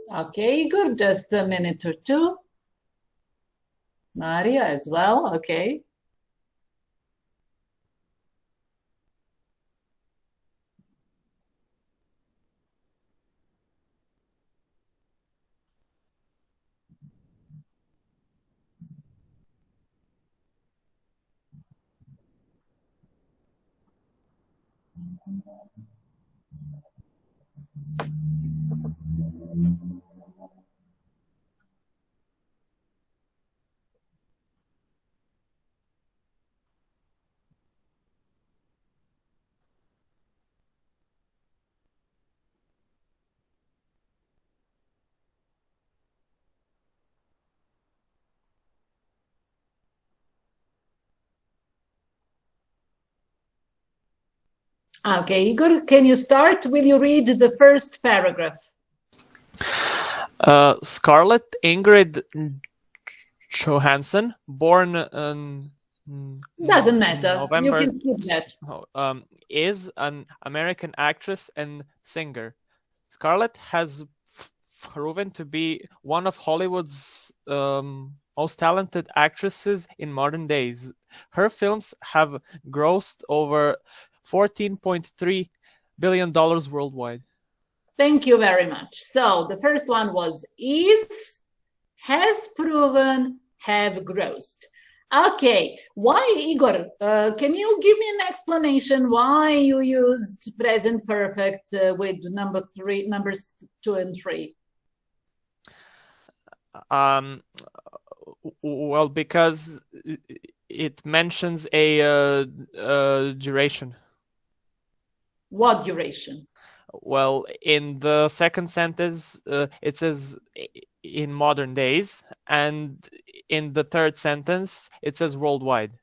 Okay, Igor, just a minute or two. Maria as well, okay. Okay, Igor, can you start? Will you read the first paragraph? Scarlett Ingrid Johansson, born Doesn't matter. November, you can keep that. is an American actress and singer. Scarlett has proven to be one of Hollywood's most talented actresses in modern days. Her films have grossed over $14.3 billion worldwide. Thank you very much. So the first one was is, has proven, have grossed. Okay, why, Igor? Can you give me an explanation why you used present perfect with numbers 2 and 3? Well, because it mentions a duration. What duration? Well, in the second sentence, it says in modern days, and in the third sentence, it says worldwide.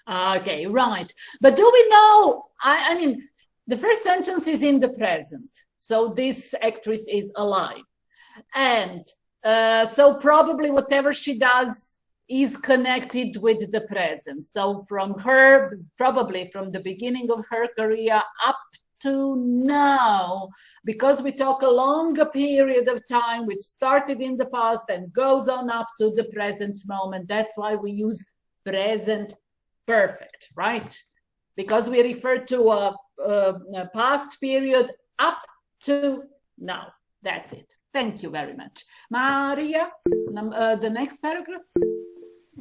Okay, right. But do we know, I mean, the first sentence is in the present. So this actress is alive. And so probably whatever she does is connected with the present. So from her, probably from the beginning of her career up to now, because we talk a longer period of time which started in the past and goes on up to the present moment. That's why we use present perfect, right? Because we refer to a past period up to now. That's it. Thank you very much. Maria, the next paragraph.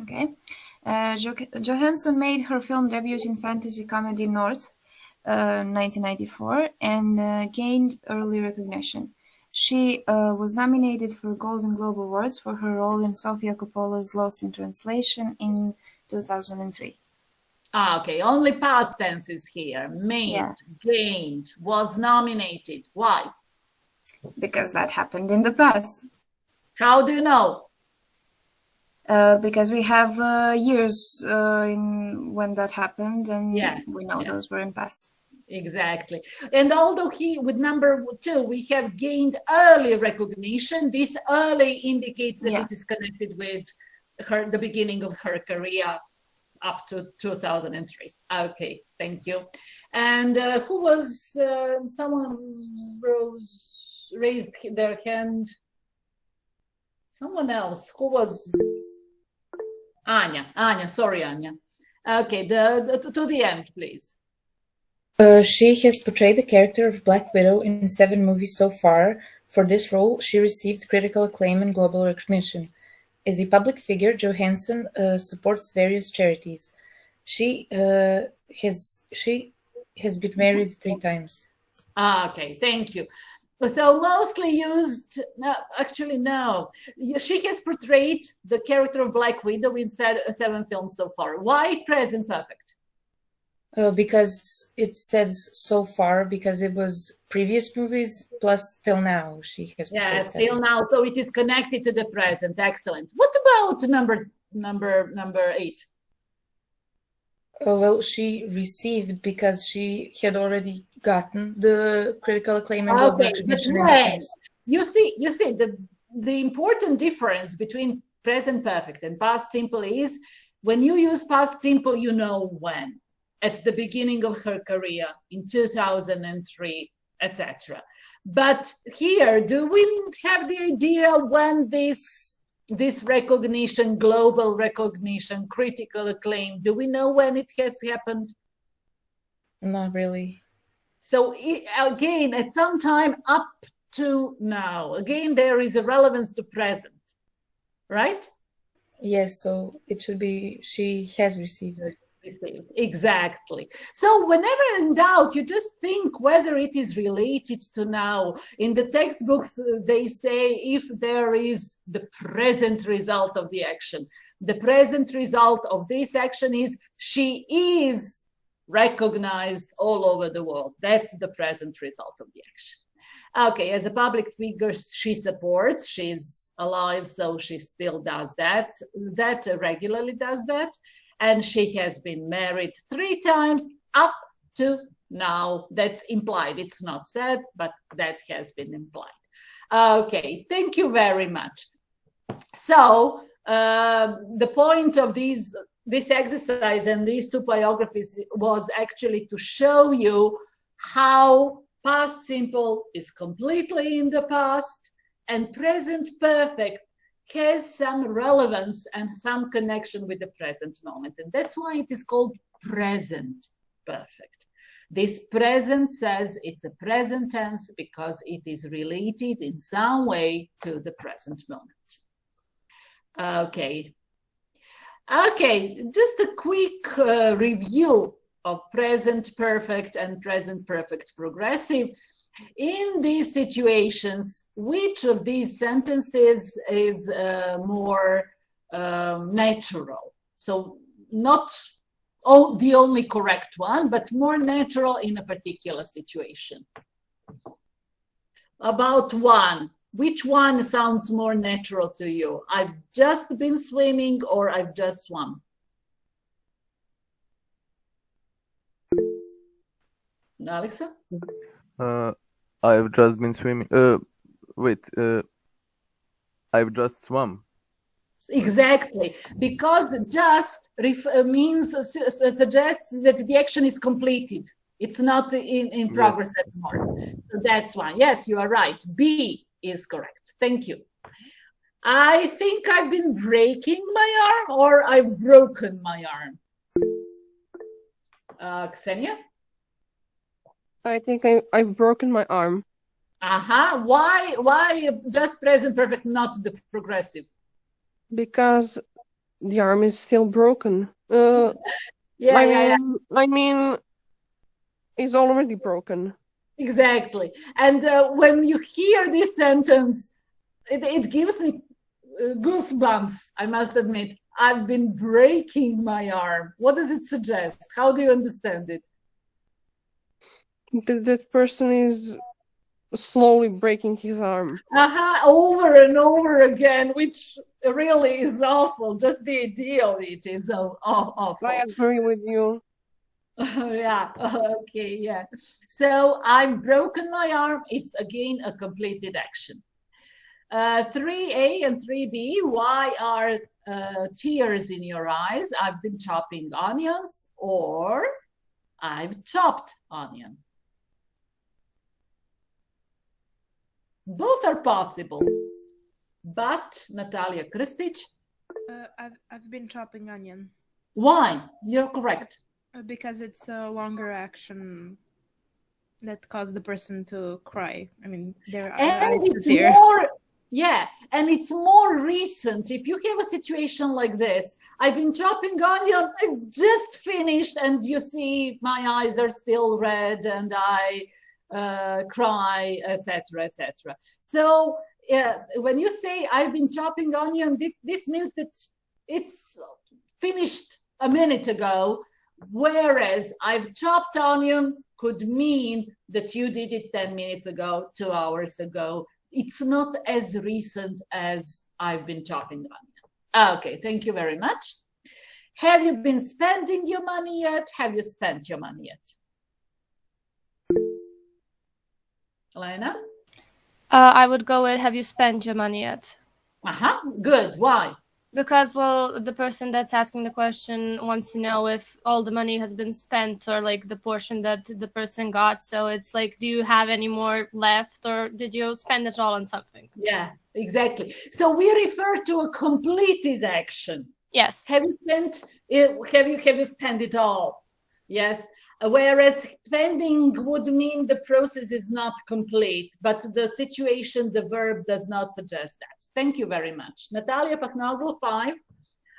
Okay. Johansson made her film debut in fantasy comedy North, 1994, and gained early recognition. She was nominated for Golden Globe Awards for her role in Sofia Coppola's Lost in Translation in 2003. Okay, only past tenses here. Made, gained, was nominated. Why? Because that happened in the past. How do you know? Because we have years in when that happened, and we know those were in past. Exactly. And although with number 2, we have gained early recognition, this early indicates that it is connected with the beginning of her career up to 2003. Okay, thank you. And who was, someone raised their hand? Someone else. Who was? Anya, sorry, Anya. Okay, to the end, please. She has portrayed the character of Black Widow in 7 movies so far. For this role, she received critical acclaim and global recognition. As a public figure, Johansson supports various charities. She has been married 3 times. Okay, thank you. So mostly used, no, actually no. She has portrayed the character of Black Widow in 7 films so far. Why present perfect? Because it says so far, because it was previous movies plus till now. She has portrayed till now, so it is connected to the present. Excellent. What about number 8? Well, she received because she had already gotten the critical acclaim and global recognition. But you see, the important difference between present perfect and past simple is When you use past simple, you know when. At the beginning of her career, in 2003, etc. But here, do we have the idea when this recognition, global recognition, critical acclaim, do we know when it has happened? Not really. So again, at some time up to now, again, there is a relevance to present, right? Yes, so it should be she has received. Exactly. So whenever in doubt, you just think whether it is related to now. In the textbooks, they say if there is the present result of the action. The present result of this action is she is recognized all over the world. That's the present result of the action. Okay, as a public figure, she supports, she's alive, so she still does that regularly does that. And she has been married 3 times up to now. That's implied. It's not said, but that has been implied. Okay, thank you very much. So the point of this exercise and these 2 biographies was actually to show you how past simple is completely in the past and present perfect has some relevance and some connection with the present moment. And that's why it is called present perfect. This present says it's a present tense because it is related in some way to the present moment. Okay. Okay, just a quick review of present perfect and present perfect progressive. In these situations, which of these sentences is more natural? So not the only correct one, but more natural in a particular situation. About one. Which one sounds more natural to you? I've just been swimming or I've just swum? Alexa? I've just been swimming. I've just swum. Exactly, because just means suggests that the action is completed. It's not in progress anymore. So that's why. Yes, you are right. B is correct. Thank you. I think I've been breaking my arm or I've broken my arm. Ksenia? I think I've broken my arm. Why just present perfect, not the progressive? Because the arm is still broken. I mean, it's already broken. Exactly. And when you hear this sentence, it gives me goosebumps, I must admit. I've been breaking my arm. What does it suggest? How do you understand it? That person is slowly breaking his arm. Over and over again, which really is awful. Just the idea of it is awful. I agree with you. Yeah, okay, yeah. So I've broken my arm. It's again a completed action. 3A and 3B, why are tears in your eyes? I've been chopping onions or I've chopped onion. Both are possible, but Natalia Kristic? I've been chopping onion. Why? You're correct. Because it's a longer action that caused the person to cry. I mean, their eyes to tear. Yeah, and it's more recent. If you have a situation like this, I've been chopping onion, I've just finished, and you see my eyes are still red, and I cry, etc., etc. So when you say I've been chopping onion, this means that it's finished a minute ago, whereas I've chopped onion could mean that you did it 10 minutes ago, 2 hours ago. It's not as recent as I've been chopping onion. Okay, thank you very much. Have you been spending your money yet? Have you spent your money yet? Elena? I would go with, have you spent your money yet? Good. Why? Because, well, the person that's asking the question wants to know if all the money has been spent or like the portion that the person got. So it's like, do you have any more left or did you spend it all on something? Yeah, exactly. So we refer to a completed action. Yes. Have you spent it? Have you spent it all? Yes. Whereas spending would mean the process is not complete, but the situation, the verb does not suggest that. Thank you very much. Natalia Pachnoglu, 5.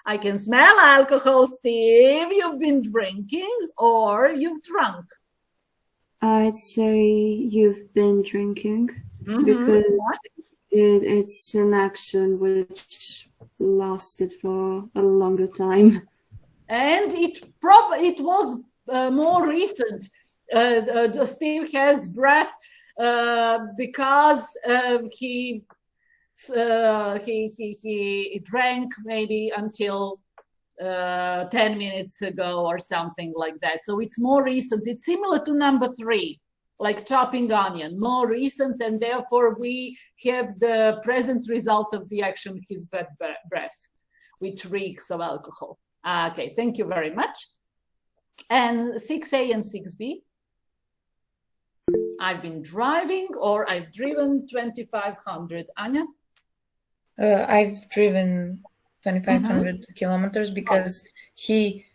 I can smell alcohol, Steve. You've been drinking or you've drunk? I'd say you've been drinking because it's an action which lasted for a longer time. And it was more recent. Steve has breath because he drank maybe until 10 minutes ago or something like that. So it's more recent. It's similar to number 3, like chopping onion, more recent, and therefore we have the present result of the action, his breath, which reeks of alcohol. Okay, thank you very much. And 6A and 6B. I've been driving or I've driven 2,500. Anya? I've driven 2,500 kilometers because he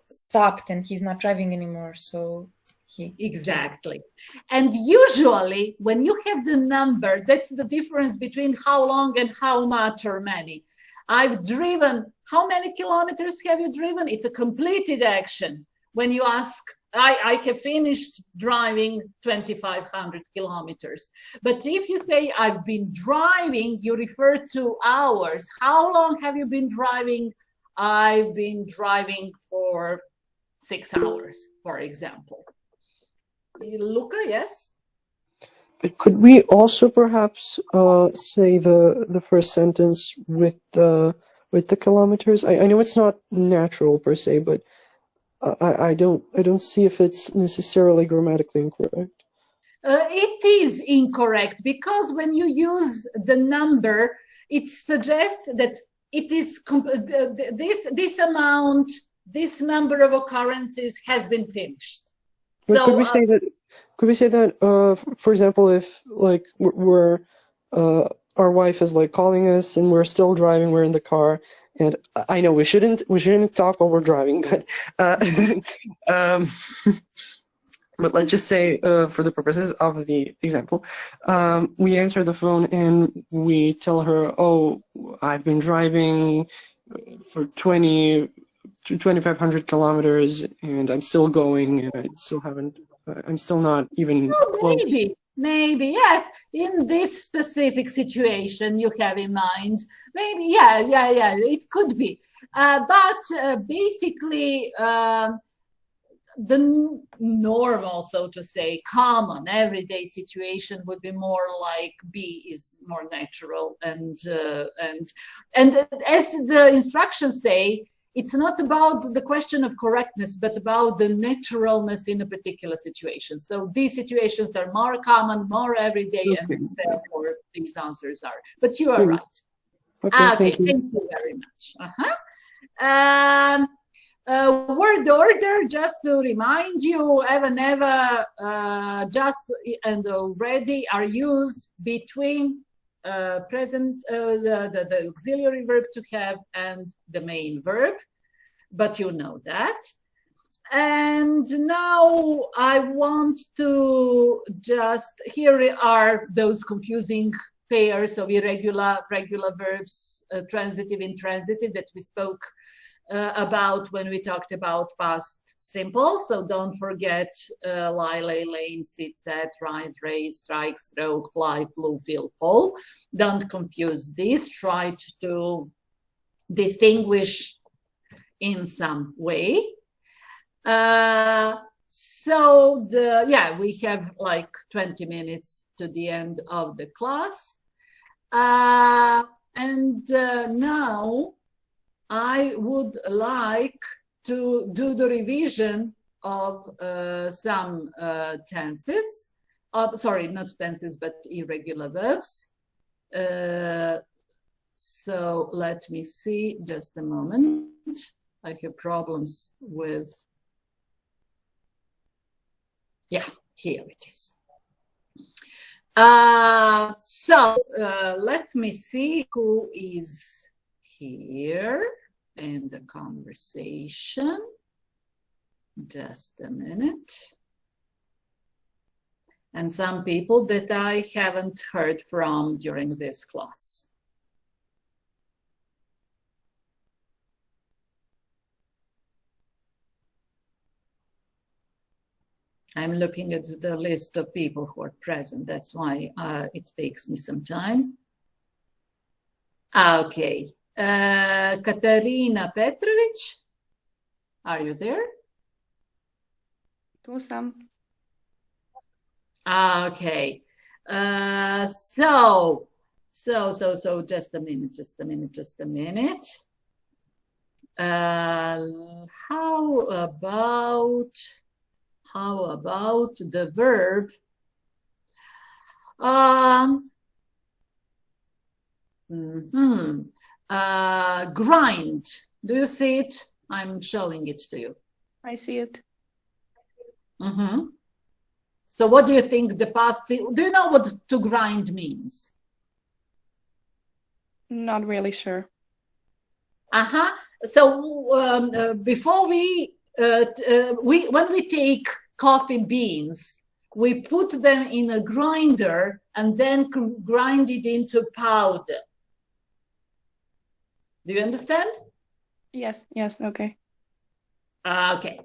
stopped and he's not driving anymore. So he. Exactly. And usually when you have the number, that's the difference between how long and how much or many. I've driven, how many kilometers have you driven? It's a completed action. When you ask, I have finished driving 2,500 kilometers. But if you say I've been driving, you refer to hours. How long have you been driving? I've been driving for 6 hours, for example. Luca, yes? Could we also perhaps say the first sentence with the kilometers? I know it's not natural per se, but I don't see if it's necessarily grammatically incorrect. It is incorrect because when you use the number, it suggests that it is this amount, this number of occurrences has been finished. But So could we say that? Could we say that, for example, if like we're our wife is like calling us and we're still driving, we're in the car, and I know we shouldn't talk while we're driving, but but let's just say for the purposes of the example, we answer the phone and we tell her, "Oh, I've been driving for 2,500 kilometers, and I'm still going, and I still haven't." I'm still not even close. Maybe, yes. In this specific situation you have in mind, maybe, yeah, it could be. But basically, the normal, so to say, common, everyday situation would be more like B is more natural, and as the instructions say, it's not about the question of correctness, but about the naturalness in a particular situation. So these situations are more common, more everyday, and therefore these answers are. But you are right. Okay, thank you very much. Word order, just to remind you, ever, never, just, and already are used between present, the auxiliary verb to have and the main verb, but you know that. And now I want to just, here are those confusing pairs of irregular, regular verbs, transitive, intransitive, that we spoke about when we talked about past simple. So don't forget lie, lay, lane, sit, sat, rise, raise, strike, stroke, fly, flew, feel, fall. Don't confuse these. Try to distinguish in some way. So we have like 20 minutes to the end of the class. And now I would like to do the revision of some tenses. Sorry, not tenses, but irregular verbs. So let me see, just a moment. I have problems with, yeah, here it is. Let me see who is here in the conversation. Just a minute. And some people that I haven't heard from during this class. I'm looking at the list of people who are present. That's why it takes me some time. Okay. Katarina Petrovic, are you there? Tu sam. Okay. So, just a minute. How about the verb grind? Do you see it? I'm showing it to you. I see it. So what do you think the past, do you know what to grind means? Not really sure. So before when we take coffee beans, we put them in a grinder and then grind it into powder. Do you understand? Yes, okay. Okay.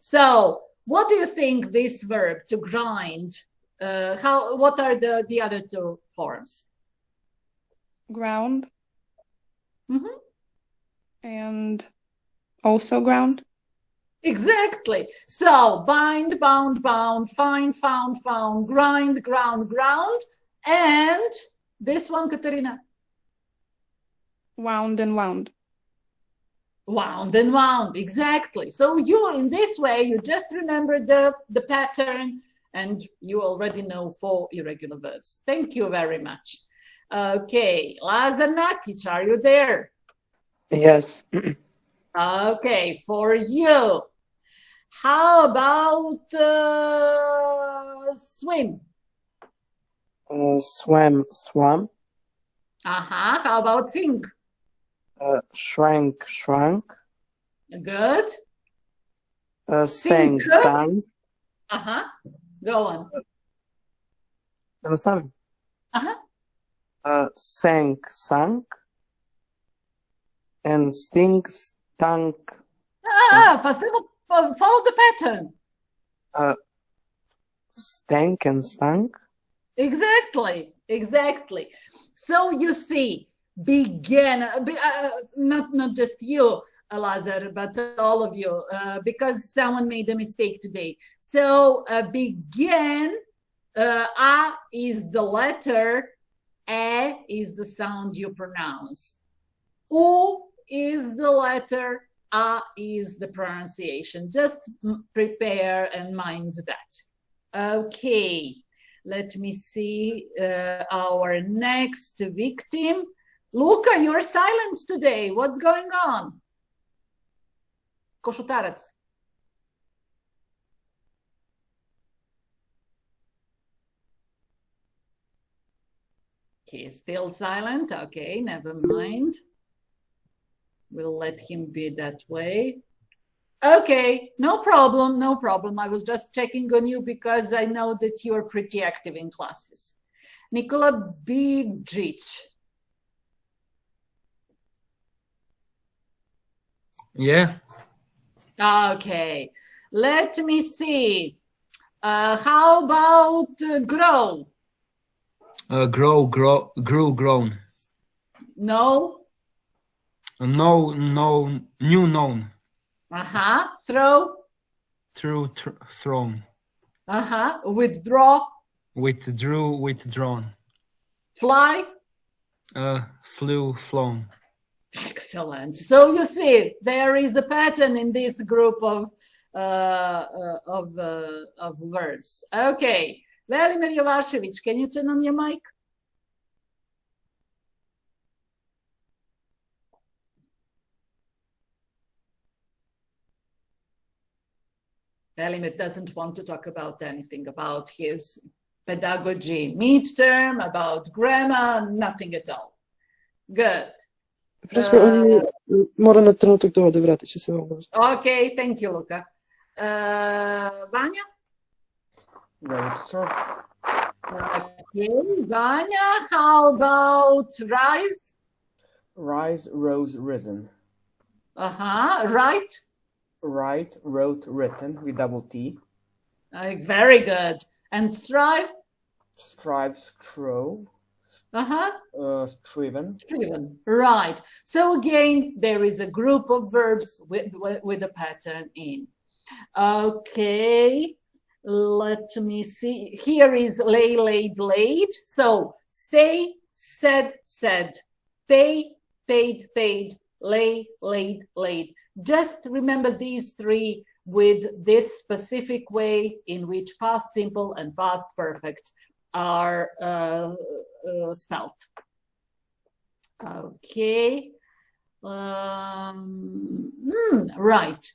So what do you think this verb to grind, what are the other two forms? Ground. And also ground. Exactly. So bind, bound, bound, find, found, found, grind, ground, ground. And this one, Katerina? Wound and wound. Wound and wound, exactly. So you, in this way, you just remember the pattern and you already know 4 irregular verbs. Thank you very much. Okay, Lazar Nakic, are you there? Yes. Okay, for you. How about swim? Swam, swam. How about sing? Shrank, shrunk. Good. Sang, sang. Go on. Understand? Sang, sank. And stink, stunk. Follow the pattern. Stank and stunk. Exactly. So you see, began, not just you, Lazar, but all of you, because someone made a mistake today. So began, A is the letter, E is the sound you pronounce. U is the letter, A is the pronunciation. Just prepare and mind that. Okay, let me see our next victim. Luka, you're silent today. What's going on? Košutarac. He is still silent. Okay, never mind. We'll let him be that way. Okay, no problem. I was just checking on you because I know that you're pretty active in classes. Nikola Bidžić. Yeah. Okay, let me see. How about grow? Grew, grown. No. No, new, known. Throw. Through, thrown. Withdraw. Withdrew, withdrawn. Fly. Flew, flown. Excellent. So you see, there is a pattern in this group of verbs. Okay, Velimir Jovašević, can you turn on your mic? Elimir doesn't want to talk about anything about his pedagogy midterm, about grammar, nothing at all. Good. Prosto, on mora na trenutak da ode, vratit će se vrlo brzo. Okay, thank you, Luka. Vanja? Ready to serve. Okay, Vanya, how about rise? Rise, rose, risen. Right? Write, wrote, written with double T. Very good. And strive? Strive, strove. Striven. Striven. Right. So again, there is a group of verbs with a pattern in. Okay. Let me see. Here is lay, laid, laid. So say, said, said. Pay, paid, paid. Lay, laid, laid. Just remember these three with this specific way in which past simple and past perfect are spelled. Okay. Right.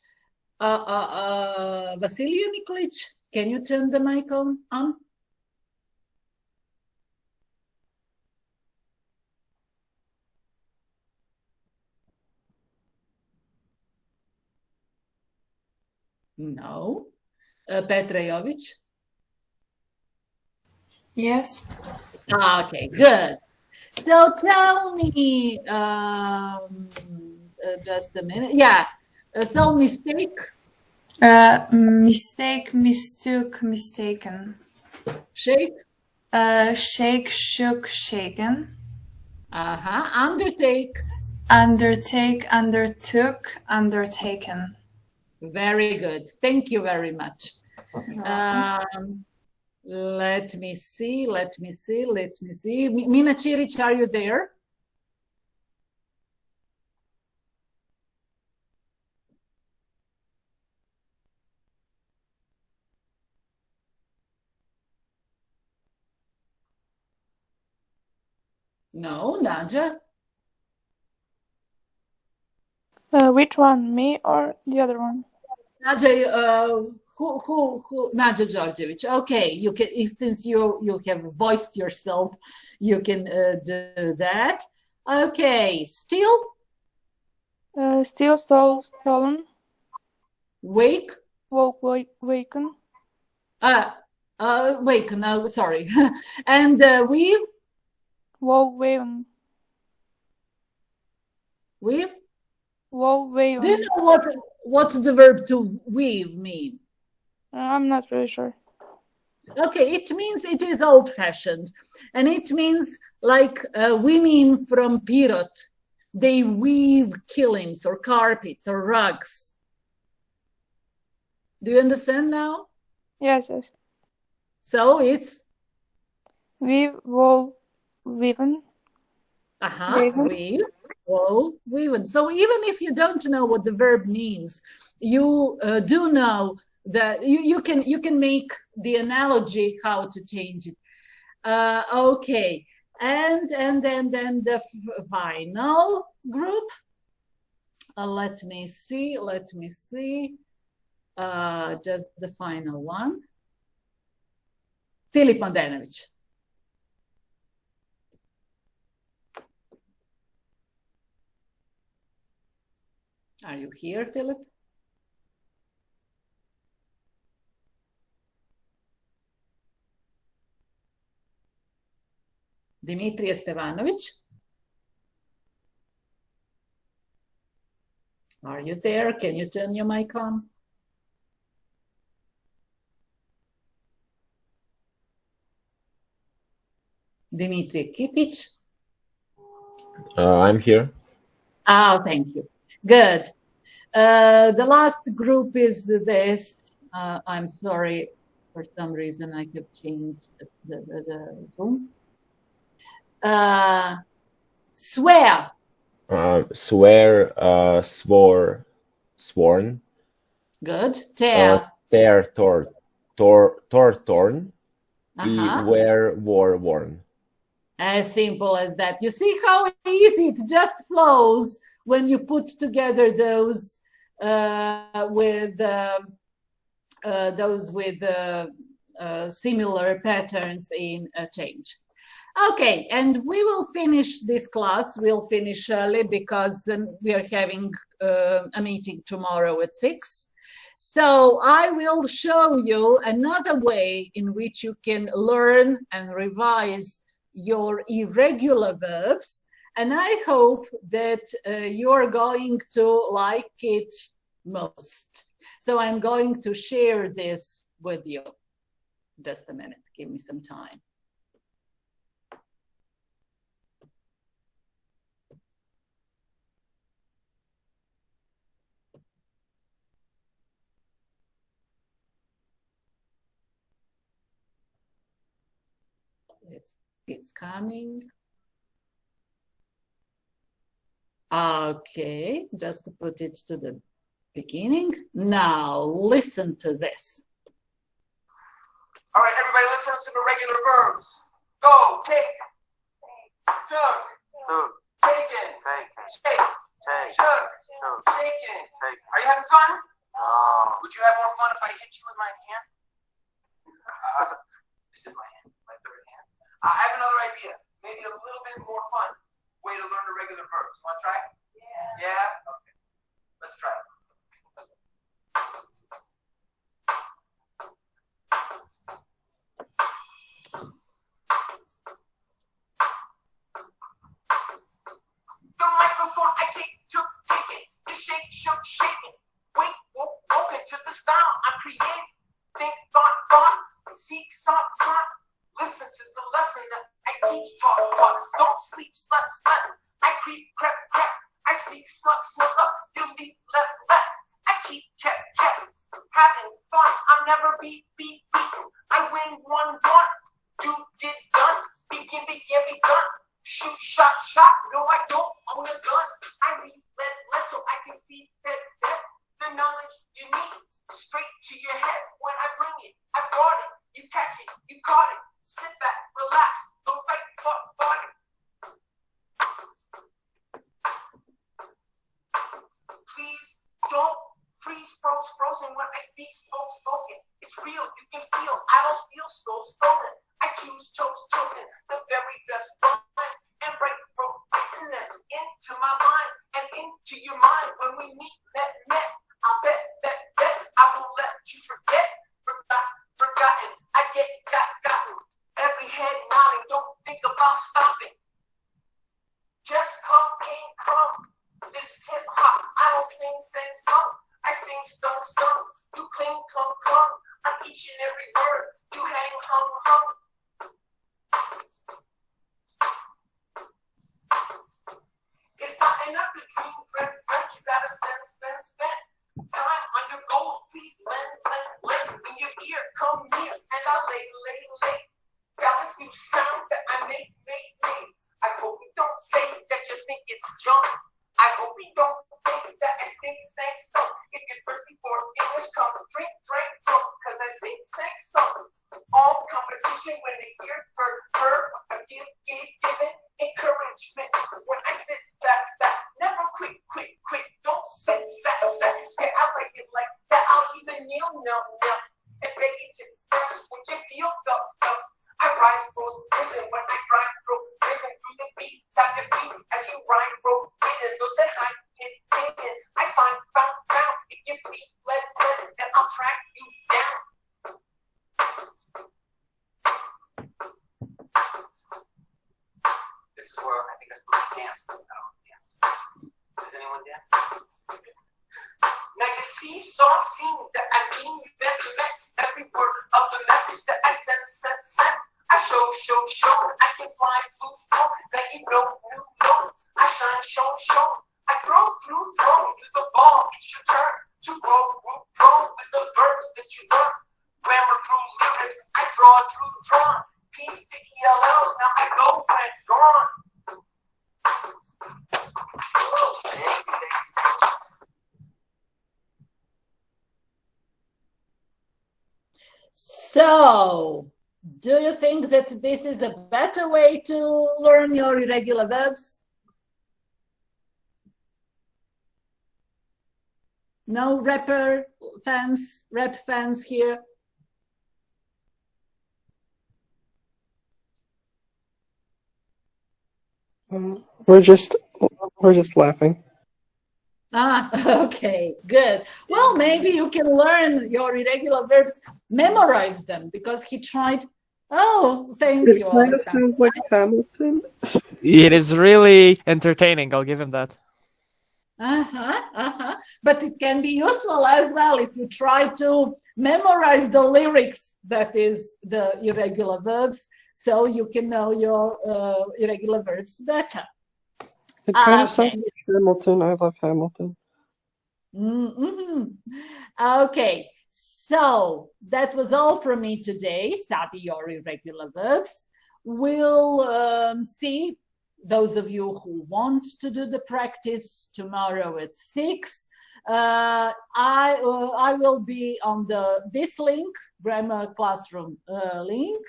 Vasilija Nikolic, can you turn the mic on? No. Petra Jovic? Yes. Okay, good. So tell me, just a minute. Yeah. So mistake? Mistake, mistook, mistaken. Shake? Shake, shook, shaken. Undertake? Undertake, undertook, undertaken. Very good. Thank you very much. Let me see. Mina Čirić, are you there? No, Nadia? Which one, me or the other one? Nadia, who? Nadia Đorđević. Okay, you can, since you have voiced yourself, you can do that. Okay, still? Still, stolen. Wake? Woke, waken. Wake, no, sorry. And weave? Woe, waven. Weave? Woe, waven. Do you know what the verb to weave mean? I'm not really sure. Okay, it means it is old-fashioned, and it means like women from Pirot, they weave killings or carpets or rugs. Do you understand now? Yes. So it's? Weave, woe, weaven. Weave, woe, weaven. So even if you don't know what the verb means, you do know that you can make the analogy how to change it. Okay, and then the final group. Let me see. Just the final one. Filip Mladenović. Are you here, Philip? Dimitrije Stevanović? Are you there? Can you turn your mic on? Dimitri Kipic? I'm here. Oh, thank you. Good. The last group is this. I'm sorry, for some reason I have changed the Zoom. Swear. Swear, swore, sworn. Good. Tear. Tear, torn. Wear, wore, worn. As simple as that. You see how easy it just flows when you put together those with those with similar patterns in change. Okay, and we will finish this class. We'll finish early because we are having a meeting tomorrow at 6. So I will show you another way in which you can learn and revise your irregular verbs. And I hope that you're going to like it most. So I'm going to share this with you. Just a minute, give me some time. It's coming. Okay, just to put it to the beginning. Now listen to this. All right, everybody, let's learn some irregular verbs. Go, take, took, taken, shake, shook, shaken. Are you having fun? Would you have more fun if I hit you with my hand? This is my hand, my third hand. I have another idea. Maybe a little bit more fun way to learn irregular verbs. Want to try? Yeah? Okay. Let's try it. The microphone I take, took, take it. You shake, shook, shake it. Wait, woke into the style I create. Think, thought, seek, sought. Listen to the lesson that I teach, taught. Don't sleep, slept. I creep, crept. I speak, snuck. You leap, left. I keep, kept. Having fun, I'll never be beat. I win, won. Do, did, done. Begin, begun. Shoot, shot. No, I don't own a gun. I lead, led, so I can feed, fed. The knowledge you need, straight to your head. When I bring it, I brought it. You catch it, you caught it. Sit back, relax, don't fight, fought it. Please don't freeze, frozen when I speak, spoken. It's real, you can feel, I don't feel stolen. I chose, chosen, the very best rhymes. And written them into my mind and into your mind. When we meet, met, I'll bet, I won't let you forget, forgotten, I gotten. Every head nodding, don't think about stopping. Just come. This is hip hop. I don't sing song. I sing stung. You cling, clung. On each and every word. You hang, hung. It's not enough to dream. You gotta spend. Time under gold, please lend. In your ear, come near, and I'll lay. Down this new sound that I make. I hope you don't say that you think it's junk. I hope you don't think that I stink, so. If you're thirsty for English, come drink, drunk, cause I sing, so. All competition when they hear heard, given encouragement. When I spit, back, never quit, don't sit, sat. Yeah, I like it like that, I'll even kneel, and beg you to express when you feel stuff. I rise, rose, risen when I drive, driven through the beat. Tap your feet as you ride, road, hidden. Those that hide, hidden. I found. If your feet fled, then I'll track you down. This is where I think I'm supposed to dance. I don't dance. Does anyone dance? Now you see, seen that I mean, you met every word of the message that I sent. I show, I can fly through, that you know, I shine, show. I throw through, to the ball, it's your turn to grow with the verbs that you learn. Grammar through lyrics, I draw, peace to ELLs, now I go when gone. So, do you think that this is a better way to learn your irregular verbs? No rap fans here? We're just laughing. Okay, good. Well, maybe you can learn your irregular verbs, memorize them, because he tried. Oh, thank It you, kind of Alexander. sounds like Hamilton. It is really entertaining. I'll give him that. But it can be useful as well if you try to memorize the lyrics, that is the irregular verbs, so you can know your irregular verbs better. It kind of sounds like Hamilton. I love Hamilton. Okay, so that was all from me today. Study your irregular verbs. We'll see those of you who want to do the practice tomorrow at 6. I will be on this link, Grammar Classroom link,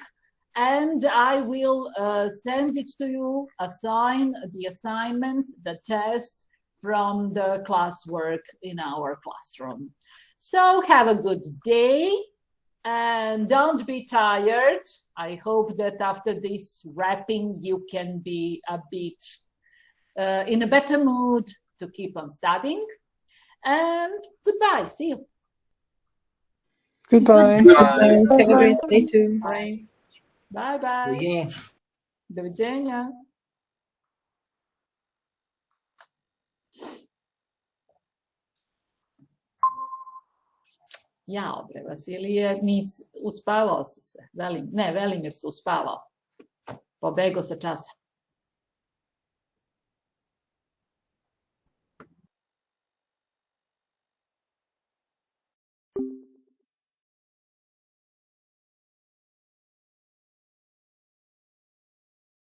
and I will send it to you, assign the assignment, the test from the classwork in our classroom. So have a good day and don't be tired. I hope that after this wrapping you can be a bit in a better mood to keep on studying. And goodbye. See you. Goodbye. Have a great day too. Bye. Bye. Do widzenia. Jao bre, Vasilije, uspavao si se. Velimir se uspavao. Pobegao sa časa.